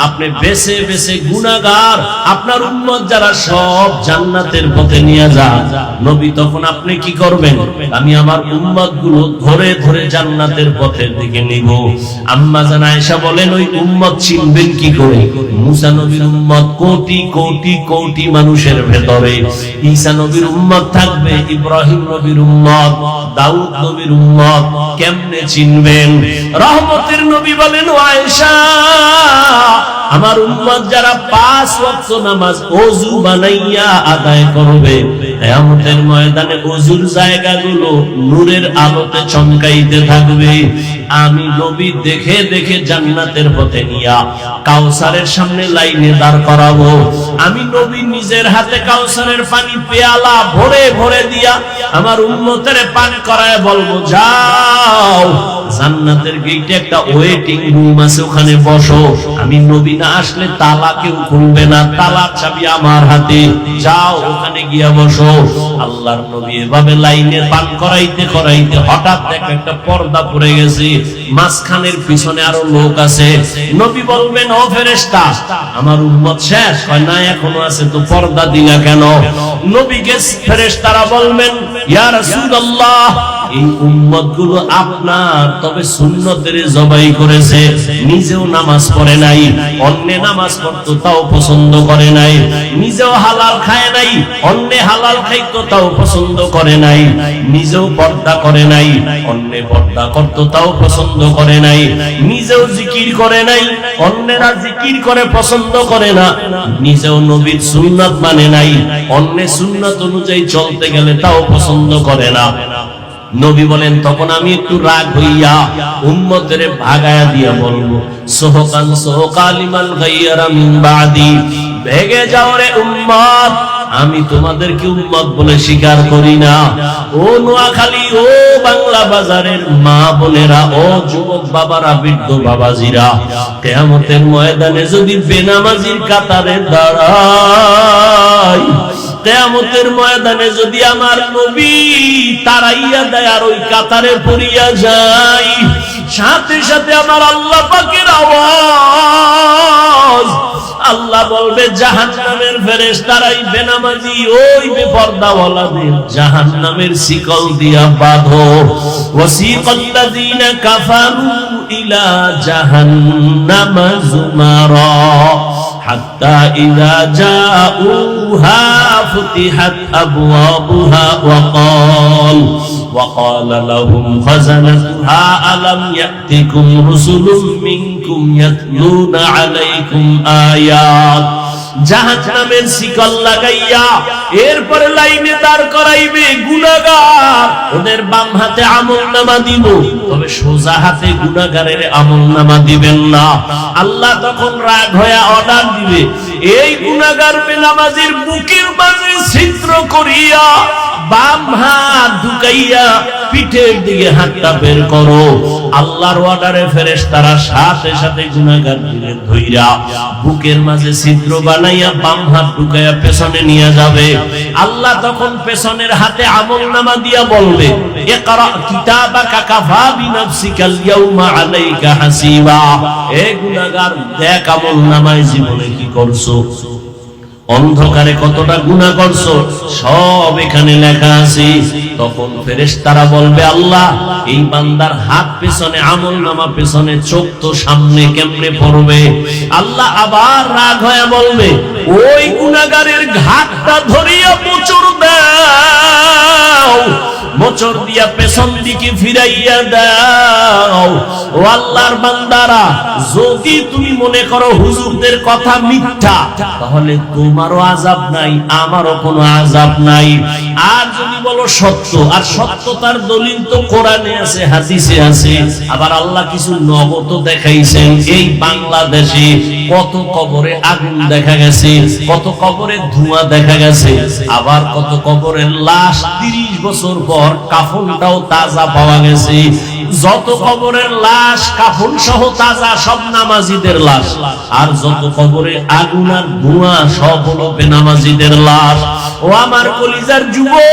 আপনি বেছে বেছে গুনাহগার আপনার উম্মত যারা সব জান্নাতের পথে নিয়ে যান। নবী তখন আপনি কি করবেন? আমি আমার উম্মত গুলো ধরে ধরে জান্নাতের পথের দিকে নিব। আম্মা জান আয়েশা বলেন, ওই উম্মত চিনবেন কি করে? মুসা নবীর উম্মত কোটি কোটি কোটি মানুষের ভেতরে, ঈসা নবীর উম্মত থাকবে, ইব্রাহিম নবীর উম্মত, দাউদ নবীর উম্মত, কেমনে চিনবেন? রহমতের নবী বলেন, ও আয়েশা, আমার উম্মত যারা 5 ওয়াক্ত নামাজ ওযু বানাইয়া আদায় করবে, কিয়ামতের ময়দানে ওযুর জায়গাগুলো নূরের আলোতে চমকাইতে থাকবে। আমি নবী দেখে দেখে জান্নাতের পথে নিয়া কাউসারের সামনে লাইনে দাঁড় করাবো। আমি নবী নিজের হাতে কাউসারের পানি পেয়ালা ভরে ভরে দিয়া আমার উম্মতের পান করায় বলবো, যাও, জান্নাতের গেটে একটা ওয়েটিং রুম আছে, ওখানে বসো। আমি নবী না আসলে তালা কেউ খুলবে না, তালার চাবি আমার হাতে, যাও ওখানে গিয়া বসো। আল্লাহর নবী এভাবে লাইনে পান করাইতে করাইতে হঠাৎ দেখো একটা পর্দা পড়ে গেছে, মাঝখানের পিছনে আরো লোক আছে। নবী বলবেন, ও ফেরেশতা, আমার উম্মত শেষ? হয় না, এখনো আছে, তো পর্দা দিলা কেন? নবীকে ফেরেশতারা বলবেন, ইয়া রাসূলুল্লাহ, এই উম্মত গুলো আপনার, তবে সুন্নতের জবাই করেছে, নিজেও নামাজ পড়ে নাই, অন্য নামাজ পড়তো তাও পছন্দ করে নাই, নিজেও হালাল খায় নাই, অন্য হালাল খাইতো তাও পছন্দ করে নাই, নিজেও পর্দা করে নাই, অন্য পর্দা করতো তাও পছন্দ করে নাই, নিজেও জিকির করে নাই, অন্যরা জিকির করে পছন্দ করে না, নিজেও নবীর সুন্নাত মানে নাই, অন্য সুন্নাত অনুযায়ী চলতে গেলে তাও পছন্দ করে না। নবী বলেন, তখন আমি একটু রাগ হইয়া উম্মতের ভাগায়া দিয়া বলবো, সোহকান সোহকালিমান গায়রা মিন বাদি, ভেগে যাও রে উম্মত, আমি তোমাদেরকে উম্মত বলে স্বীকার করি না। ও নোয়াখালী, ও বাংলা বাজারের মা বোনেরা, ও যুবক বাবারা, বৃদ্ধ বাবাজিরা, কিয়ামতের ময়দানে যদি বেনামাজির কাতারে দাঁড়াই, কিয়ামতের ময়দানে যদি আমার নবী তারাইয়া দেয় আর ওই কাতারে পড়িয়া যায়, সাথে সাথে আমার আল্লাহ পাকের আওয়াজ, আল্লাহ বলবে, জাহান্নামের ফেরেশতারাই বেনামাজি ওই বেপরদাওয়ালাদের জাহান্নামের শিকল দিয়া বাঁধো। ওয়াসিকাল্লাযীনা কাফারু ইলা জাহান্নামা যুমারা হাত্তা ইযা জাউহা ফুতিহাত আবওয়াবুহা وقال لهم خزنتها ألم يأتكم رسل منكم يتلون عليكم آيات। জাহান্নামের শিকল লাগাইয়া এরপরে লাইনে দাঁড় করাইবে গুনাহগার, ওদের বাম হাতে আমলনামা দিব, তবে সোজা হাতে গুনাহগারের আমলনামা দিবেন না। আল্লাহ তখন রাগ হয়ে অর্ডার দিবে, এই গুনাহগার বেনামাজির বুকের মাঝে ছিদ্র করিয়া বাম হাত ঢুকাইয়া পিঠের দিকে হাতটা বের করো। আল্লাহর অর্ডারে ফেরেশতারা সাথে সাথে গুনাহগারদের ধইরা বুকের মাঝে ছিদ্র বানাইয়া বাম হাত ঢুকাইয়া পেছনে নিয়ে যাবে। আল্লাহ তখন পেছনের হাতে আমলনামা দিয়া বলবে, ইকরা কিতাবাকা কাফা বিনাফসিকাল ইয়াউমা আলাইকা হাসিবা। এ গুনাহগার, দেখ আমলনামায় জীবনে কি করছো, অন্ধকারে কতটা গুনাহ করছো, সব এখানে লেখা আছে। তখন ফেরেশতারা বলবে, আল্লাহ, এই বান্দার হাত পেছনে, আমলনামা পেছনে, চোখ তো সামনে, কেমনে পড়বে? আল্লাহ আবার রাগ হয়ে বলবে, ওই গুনাহগারের ঘাটটা ধরিয়া মোচড় দাও, মোচড় দিয়া পেছন দিকে ফিরাইয়া দাও। ও আল্লাহর বান্দারা, যদি তুমি মনে করো হুজুরদের কথা মিথ্যা, তাহলে তোমারও আযাব নাই, আমারও কোনো আযাব নাই। আর যদি বলো সত্য, আর সত্যতার দলিল তো কোরআনে আছে, হাদিসে আছে, আবার আল্লাহ কিছু নগদ দেখাইছেন। এই বাংলাদেশে কত কবরে আগুন দেখা গেছে, কত কবরে ধোঁয়া দেখা গেছে, আবার কত কবরের লাশ 30 বছর পর কাফনটাও তাজা পাওয়া গেছে। যত কবরের লাশ কাফন সহ তাজা, সব নামাজিদের লাশ, আর যত কবরে আগুন আর ধোঁয়া, সব হলো বেনামাজিদের লাশ। ও আমার কলিজার যুবক,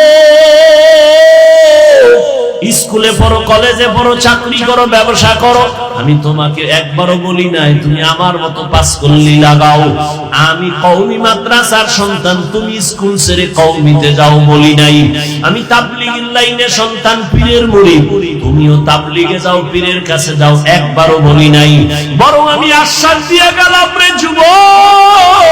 স্কুলে পড়ো, কলেজে পড়ো, চাকরি করো, ব্যবসা করো, আমি তোমাকে একবারও বলি নাই তুমি আমার মতো পাস করলি লাগাও। আমি কওমি মাদ্রাসার সন্তান, তুমি স্কুল ছেড়ে কওমিতে যাও বলি নাই। আমি তাবলীগের লাইনে সন্তান, পীরের মুরিদ, তুমিও তাবলীগে যাও, পীরের কাছে যাও, একবারও বলি নাই। বরং আমি আশ্বাস দিয়ে গেলাম, রে যুবক,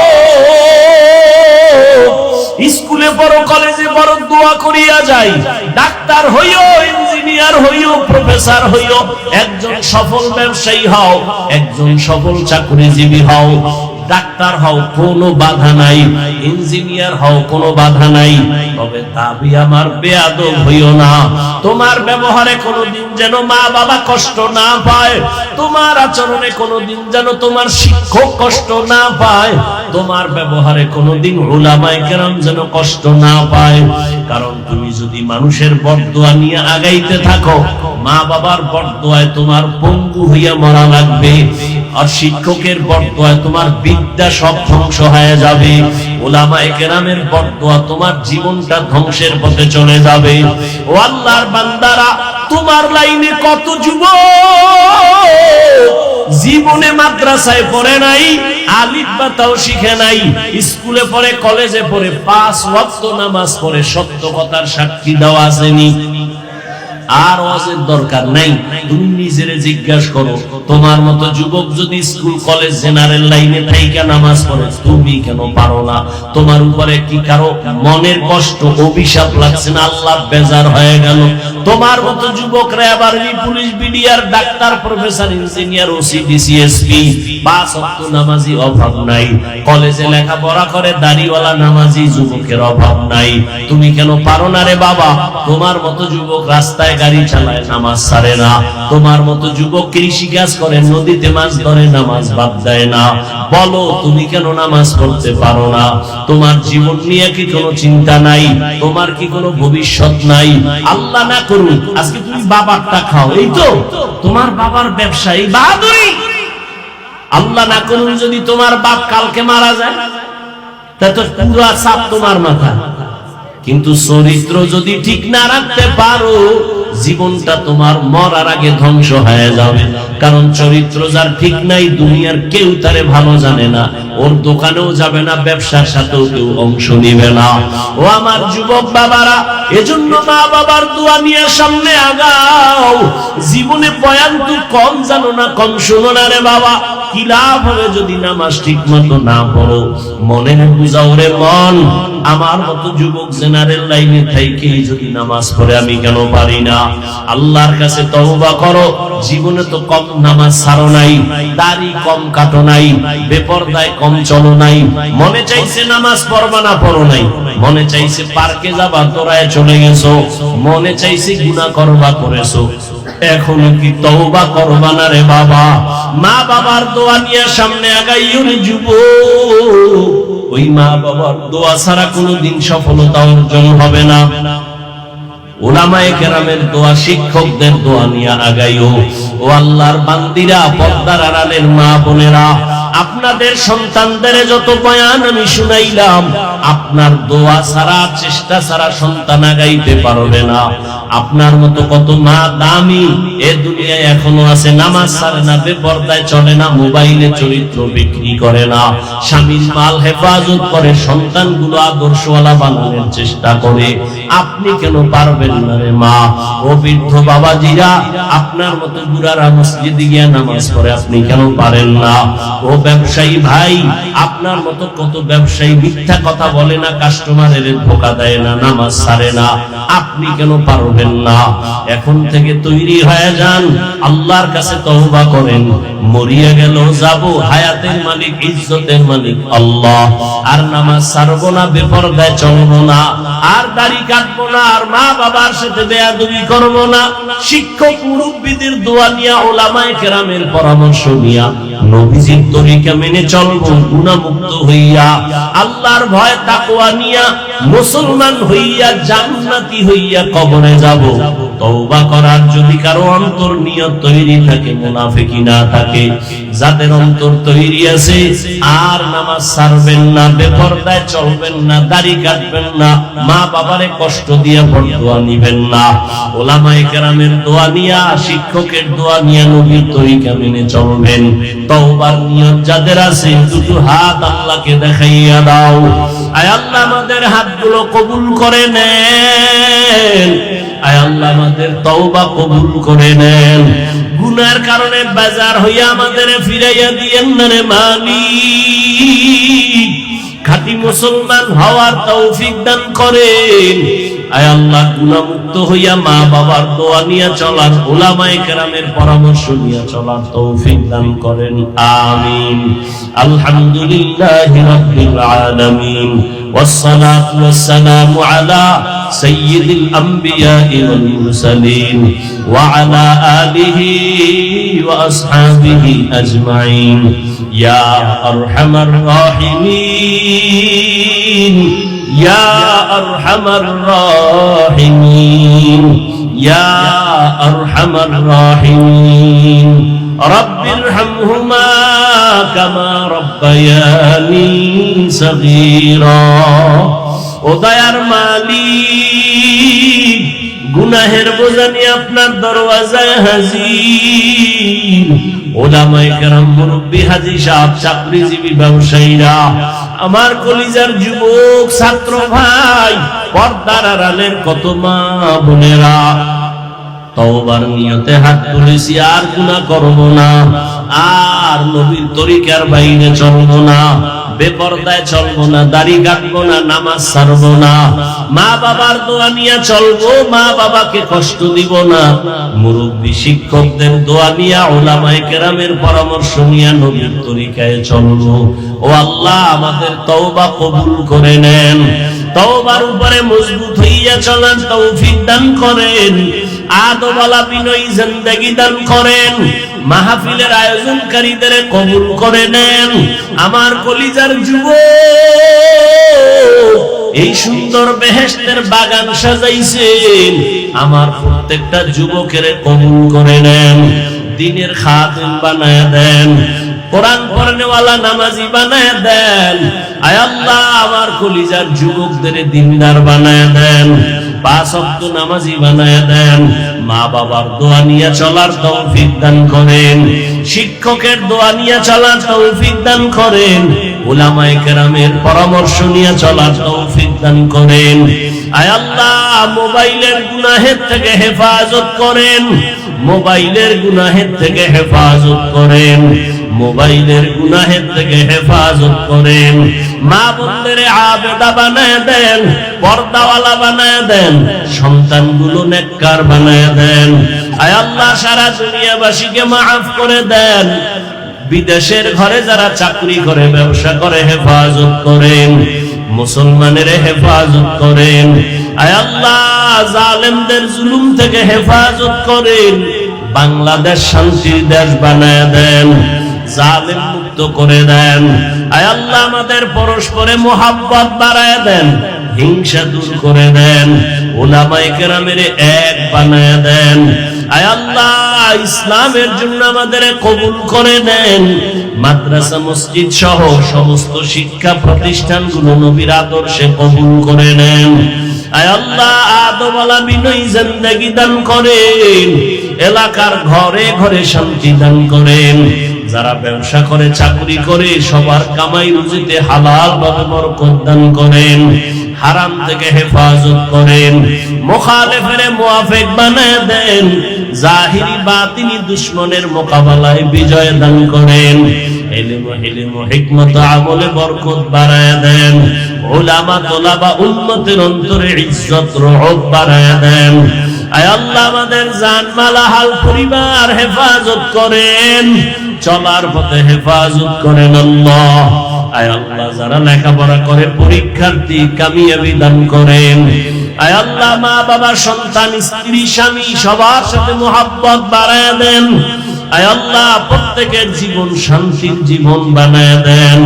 স্কুলে পড়ো, কলেজে পড়ো, দোয়া করিয়া যাই, ডাক্তার হইও, ইঞ্জিনিয়ার হইও, প্রফেসর হইও, একজন সফল ব্যবসায়ী হও, একজন সফল চাকরিজীবী হও, ডাক্তার হও, কোনো বাধা নাই, ইঞ্জিনিয়ার হও, কোনো বাধা নাই। তবে দাবি আমার বেয়াদব হইও না। তোমার ব্যবহারে কোনোদিন যেন মা বাবা কষ্ট না পায়, তোমার আচরণে কোনোদিন যেন তোমার শিক্ষক কষ্ট না পায়, তোমার ব্যবহারে কোনোদিন উলামায়ে কেরাম যেন কষ্ট না পায়। কারণ তুমি যদি মানুষের বরদোয়া নিয়ে আগাইতে থাকো, মা বাবার বরদোয়ায় তোমার পঙ্গু হইয়া মরা লাগবে, আর শিক্ষকের বরদোয়ায় তোমার বিদ্যা সব ধ্বংস হয়ে যাবে, উলামায়ে কেরামের বরদোয়া তোমার জীবনটা ধ্বংসের পথে চলে যাবে। ও আল্লাহর বান্দারা, তোমার লাইনে কত যুবক জীবনে মাদ্রাসায় পড়ে নাই, আলিফ বা তাও শিখে নাই, স্কুলে পড়ে, কলেজে পড়ে, 5 ওয়াক্ত নামাজ পড়ে, সত্য কথার সাক্ষী দেওয়া আসেনি। আর ওয়াজের দরকার নাই, তুমি নিজেরে জিজ্ঞাসা করো, তোমার মতো যুবক যদি স্কুল কলেজ জেনারেল লাইনে থাইকা নামাজ পড়ে, তুমি কেন পারো না? তোমার উপরে কি কারো মনের কষ্ট, অভিশাপ লাগছে না? আল্লাহ বেজার হয়ে গেল? তোমার মতো যুবকরা আবার police, BDR, doctor, professor, engineer, OC, DC, SP, 5 ওয়াক্ত নামাজি অভাব নাই, কলেজে লেখাপড়া করে দাড়িওয়ালা নামাজি যুবকের অভাব নাই, তুমি কেন পারো না রে বাবা? তোমার মতো যুবক রাস্তায় গাড়ি চালায়, নামাজ ছাড়ে না, তোমার মতো যুবক কৃষি কাজ করে, নদীতে মাছ ধরে, নামাজ বাদ দেয় না, বলো তুমি কেন নামাজ পড়তে পারো না? তোমার জীবন নিয়ে কি কোনো চিন্তা নাই? তোমার কি কোনো ভবিষ্যৎ নাই? আল্লাহ না করুন আজকে তুমি বাবারটা খাও, এই তো তোমার বাবার ব্যবসায়ী বাহাদুরি। আল্লাহ না করুন যদি তোমার বাপ কালকে মারা যায়, তা তো পুরো চাপ তোমার মাথা। কিন্তু চরিত্র যদি ঠিক না রাখতে পারো, জীবনটা তোমার মরার আগে ধ্বংস হয়ে যাবে। কারণ চরিত্র যার ঠিক নাই, দুনিয়ার কেউ তারে ভালো জানে না, ওর দোকানেও যাবে না, ব্যবসার সাথেও কেউ অংশ নিবে না। ও আমার যুবক বাবারা, এজন্য মা বাবার দোয়া নিয়ে সামনে আগাও। জীবনে বয়ান তো কম জানো না, কম শোনো না রে বাবা, কি লাভ হবে যদি নামাজ ঠিক মতো না পড়ো? মনে বুঝাও রে মন, আমার মতো যুবক জেনারেল লাইনে থাইকে যদি নামাজ পড়ে আমি কেন পারি না? আল্লাহর কাছে তওবা করো। জীবনে তো কম নামাজ ছাড়ো নাই, দাড়ি কম কাটো নাই, বেপরদায় কম চলো নাই, মনে চাইছে নামাজ পড়বা না, পড়ো নাই, মনে চাইছে পার্কে যাবা, তোরায় চলে গেছো, মনে চাইছে গুনাহ করবা, করেছো। এখনো কি তওবা করবা না রে বাবা? মা বাবার দোয়া নিয়ে সামনে আগাইও রে যুবক। ওই মা বাবার দোয়া ছাড়া কোনোদিন সফলতা অর্জন হবে না। উলামায়ে কেরামের দোয়া, শিক্ষকদের দোয়া নিয়ে আগাইও। ও আল্লাহর বান্দিরা, পর্দার আড়ালের মা বোনেরা, আপনাদের সন্তানদের যত বয়ান আমি শুনাইলাম, আপনার দোয়া ছাড়া, চেষ্টা ছাড়া সন্তান আগাইতে পারবে না। আপনার মতো কত মা দামি এ দুনিয়ায় এখনো আছে, নামাজ ছাড়ে না, বেপরদায় চলে না, মোবাইলে চরিত্র বিক্রি করে না, স্বামীর মাল হেফাজত করে, সন্তানগুলো আদর্শওয়ালা বানানোর চেষ্টা করে। আপনি কেন পারবেন না রে মা? ও বৃদ্ধ বাবাজিরা, আপনার মতো বুড়ারা মসজিদে গিয়ে নামাজ পড়ে, আপনি কেন পারেন না? ও ব্যবসায়ী ভাই, আপনার মতো কত ব্যবসায়ী মিথ্যা কথা বলে না, কাস্টমারের ধোঁকা দেয় না, নামাজ ছাড়ে না, আপনি কেন পারবেন না? এখন থেকে তৈরি হয়ে যান, আল্লাহর কাছে তওবা করেন। মরিয়া গেল যাব, হায়াতের মালিক, ইজ্জতের মালিক আল্লাহ। আর নামাজ ছাড়বো না, বেপরদায় চলবো না, আর দাড়ি কাটবো না, আর মা বাবার সাথে বেয়াদবি করবো না। শিক্ষক মুরব্বীদের দোয়া নিয়া, উলামায়ে কেরামের পরামর্শ নিয়া, নবীজির তরিকা মেনে চলবো, গুনাহমুক্ত হইয়া, আল্লাহর ভয় তাকওয়া নিয়া, মুসলমান হইয়া জান্নাতি হইয়া কবরে যাব। তওবা করার যদি কারো অন্তর নিয়ত তৈরি থাকে, মুনাফিকি না থাকে, যাদের অন্তর তৈরি আছে আর নামাজ ছাড়বেন না, বেপরদায় চলবেন না, দাড়ি কাটবেন না, মা বাবারে কষ্ট দিয়া বরদোয়া নিবেন না, ওলামায়ে কেরামের দোয়া নিয়া, শিক্ষকের দোয়া নিয়া নবীর তরিকা মেনে চলবেন। তওবার নিয়ত যাদের আছে দুটো হাত আল্লাহকে দেখাইয়া দাও। আয় আল্লাহ আমাদের হাতগুলো কবুল করে নেন, আয় আল্লাহ আমাদের তওবা কবুল করে নেন। গুনার কারণে বাজার হইয়া আমাদের ফিরাইয়া দিয়েন না রে মালিক, খাঁটি মুসলমান হওয়ার তৌফিক দান করেন। আয় আল্লাহ গুনাহমুক্ত হইয়া মা বাবার দোয়া নিয়ে চলার, উলামায়ে কেরামের পরামর্শ নিয়ে চলার তৌফিক দান করেন। আমিন। আলহামদুলিল্লাহি রাব্বিল আলামিন, ওয়াসসালাতু ওয়াসসালামু আলা সাইয়্যিদিল আমবিয়াই ওয়াল মুরসালিন ওয়া আলা আলিহি ওয়া আসহাবিহি আজমাইন। ইয়া আরহামার রাহিমিন, ইয়া আরহামার রাহিমিন, ইয়া আরহামার রাহিমিন। রব্বিরহামহুমা কামা রব্বায়ানি সগীরা। ও দয়ার মালিক, গুনাহের বোঝা নিয়ে আপনার দরওয়াজায় হাজির। ওলামায়ে কেরাম, মুরব্বি, হাজী সাহেব, চাকরিজীবী, ব্যবসায়ীরা, আমার কলিজার যুবক ছাত্র ভাই, পর্দার আড়ালের কত মা বোনেরা, তওবার নিয়তে হাত তুলেছি, আর গুনাহ করব না, আর নবীর তরিকার বাইরে চলবো না, বেপরদায় চলবো না, দাড়ি কাটবো না, নামাজ ছাড়বো না, মা বাবার দোয়া নিয়ে চলবো, মা বাবাকে কষ্ট দিব না, মুরব্বি শিক্ষকদের দোয়া নিয়ে, উলামায়ে কেরামের পরামর্শ নিয়ে নবীর তরিকায় চলবো। ও আল্লাহ আমাদের তওবা কবুল করে নেন, তওবার উপরে মজবুত হইয়া চলার তৌফিক দান করেন, আদওয়ালা বিনয়ী জিন্দেগি দান করেন, মাহফিলের আয়োজনকারীদের কবুল করে নেন। আমার কলিজার যুবক, এই সুন্দর বেহেশতের বাগান সাজাইছেন, আমার প্রত্যেকটা যুবকের কবুল করে নেন, দ্বীনের খাদেম বানায় দেন, কোরআন পড়নেওয়ালা নামাজি বানায় দেন। আয় আল্লাহ আমার কলিজার যুবকদের দ্বীনদার বানায় দেন, 5 ওয়াক্ত নামাজি বানায় দেন, মা বাবার দোয়া নিয়ে চলার তৌফিক দান করেন, শিক্ষকের দোয়া নিয়ে চলার তৌফিক দান করেন, উলামায়ে কেরামের পরামর্শ নিয়ে চলার তৌফিক দান করেন। আয় আল্লাহ মোবাইলের গুনাহের থেকে হেফাজত করেন, মোবাইলের গুনাহের থেকে হেফাজত করেন, মোবাইলের গুনাহের থেকে হেফাজত করেন। মা বোনদের আবেদা বানায় দেন, পর্দাওয়ালা বানায় দেন, সন্তানগুলো নেককার বানায় দেন। আয় আল্লাহ সারা দুনিয়াবাসীকে মাফ করে দেন, বিদেশের ঘরে যারা চাকরি করে, ব্যবসা করে, হেফাজত করেন, মুসলমানের হেফাজত করেন। আয় আল্লাহ জালেমদের জুলুম থেকে হেফাজত করেন, বাংলাদেশ শান্তির দেশ বানায় দেন, জালেম মুক্ত করে দেন। আয় আল্লাহ আমাদের পরস্পরে মোহাব্বত বাড়ায় দেন, হিংসা দূর করে দেন, উলামায়ে কেরামের এক বানায় দেন। আয় আল্লাহ ইসলামের জন্য আমাদের কবুল করে নেন, মাদ্রাসা মসজিদ সহ সমস্ত শিক্ষা প্রতিষ্ঠানগুলো নবীর আদর্শে কবুল করে নেন। আয় আল্লাহ আদওয়ালা বিনয়ী জিন্দেগি দান করেন, এলাকার ঘরে ঘরে শান্তি দান করেন। যারা ব্যবসা করে, চাকরি করে, সবার কামাই রুজিতে হালাল ভাবে বরকত দান করেন, হারাম থেকে হেফাজত করেন, মুখালিফের মুওয়াফিক বানায় দেন, জাহিরি বাতিনি দুশমনের মোকাবেলায় বিজয় দান করেন, ইলম হিলম হিকমত আমলে বরকত বাড়ায় দেন, উলামা তোলাবা উম্মতের অন্তরে ইজ্জত রহমত বাড়ায় দেন। আয় আল্লাহ আমাদের জান মাল হাল পরিবার হেফাজত করেন, চলার পথে হেফাজত করেন আল্লাহ। আয় আল্লাহ যারা লেখাপড়া করে, পরীক্ষার্থী কামিয়াবি দান করেন। আয় আল্লাহ মা বাবা, সন্তান, স্ত্রী, স্বামী সবার সাথে মোহাব্বত বাড়ায় দেন। আয় আল্লাহ প্রত্যেকের জীবন শান্তির জীবন বানায় দেন।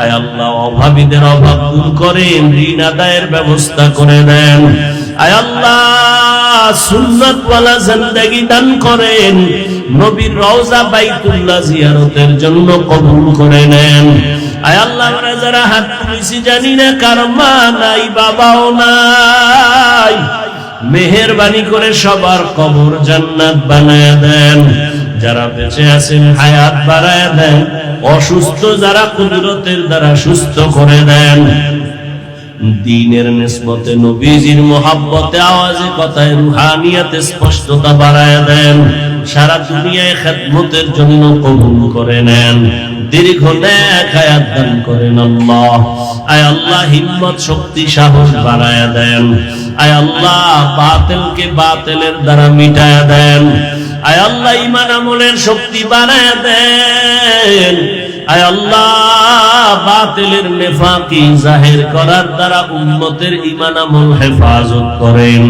আয় আল্লাহ অভাবীদের অভাব দূর করেন, ঋণ আদায়ের ব্যবস্থা করে দেন। আয় আল্লাহ সুন্নাতওয়ালা জিন্দেগি দান করেন, নবীর রওজা বাইতুল্লাহ জিয়ারতের জন্য কবুল করে নেন। আয় আল্লাহ আমরা যারা হাত তুলেছি জানি না কার মা নাই বাবাও নাই, মেহেরবানি করে সবার কবর জান্নাত বানায় দেন। যারা বেঁচে আছেন হায়াত বাড়ায় দেন, অসুস্থ যারা কুদরতের দ্বারা সুস্থ করে দেন। দ্বীনের নিসবতে নবীজির মোহাব্বতে আওয়াজে কথায় রুহানিয়াতে স্পষ্টতা বাড়ায় দেন। সারা দুনিয়ায় খেদমতের জন্য কবুল করে নেন, দীর্ঘ নেক হায়াত দান করেন আল্লাহ। আয় আল্লাহ হিম্মত শক্তি সাহস বাড়ায় দেন। আয় আল্লাহ বাতিলকে বাতিলের দ্বারা মিটায় দেন। আয় আল্লাহ ঈমান আমলের শক্তি বাড়ায় দেন। আয় আল্লাহ বাতিলের নেফাকি জাহির করার দ্বারা উম্মতের ঈমান আমল হেফাজত করেন।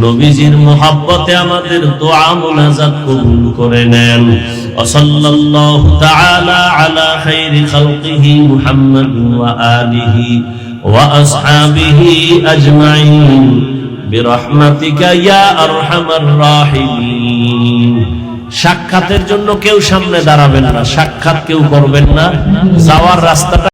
নবীজির মোহাব্বতে আমাদের দোয়া মুনাজাত কবুল করে নেন। সাল্লাল্লাহু তাআলা আলা খাইরি খালকিহি মুহাম্মাদ ওয়া আলিহি ওয়া আসহাবিহি আজমাইন বিরহমাতিকা ইয়া আরহামার রাহিমিন। সাক্ষাতের জন্য কেউ সামনে দাঁড়াবেন না, সাক্ষাৎ কেউ করবেন না, যাওয়ার রাস্তাটা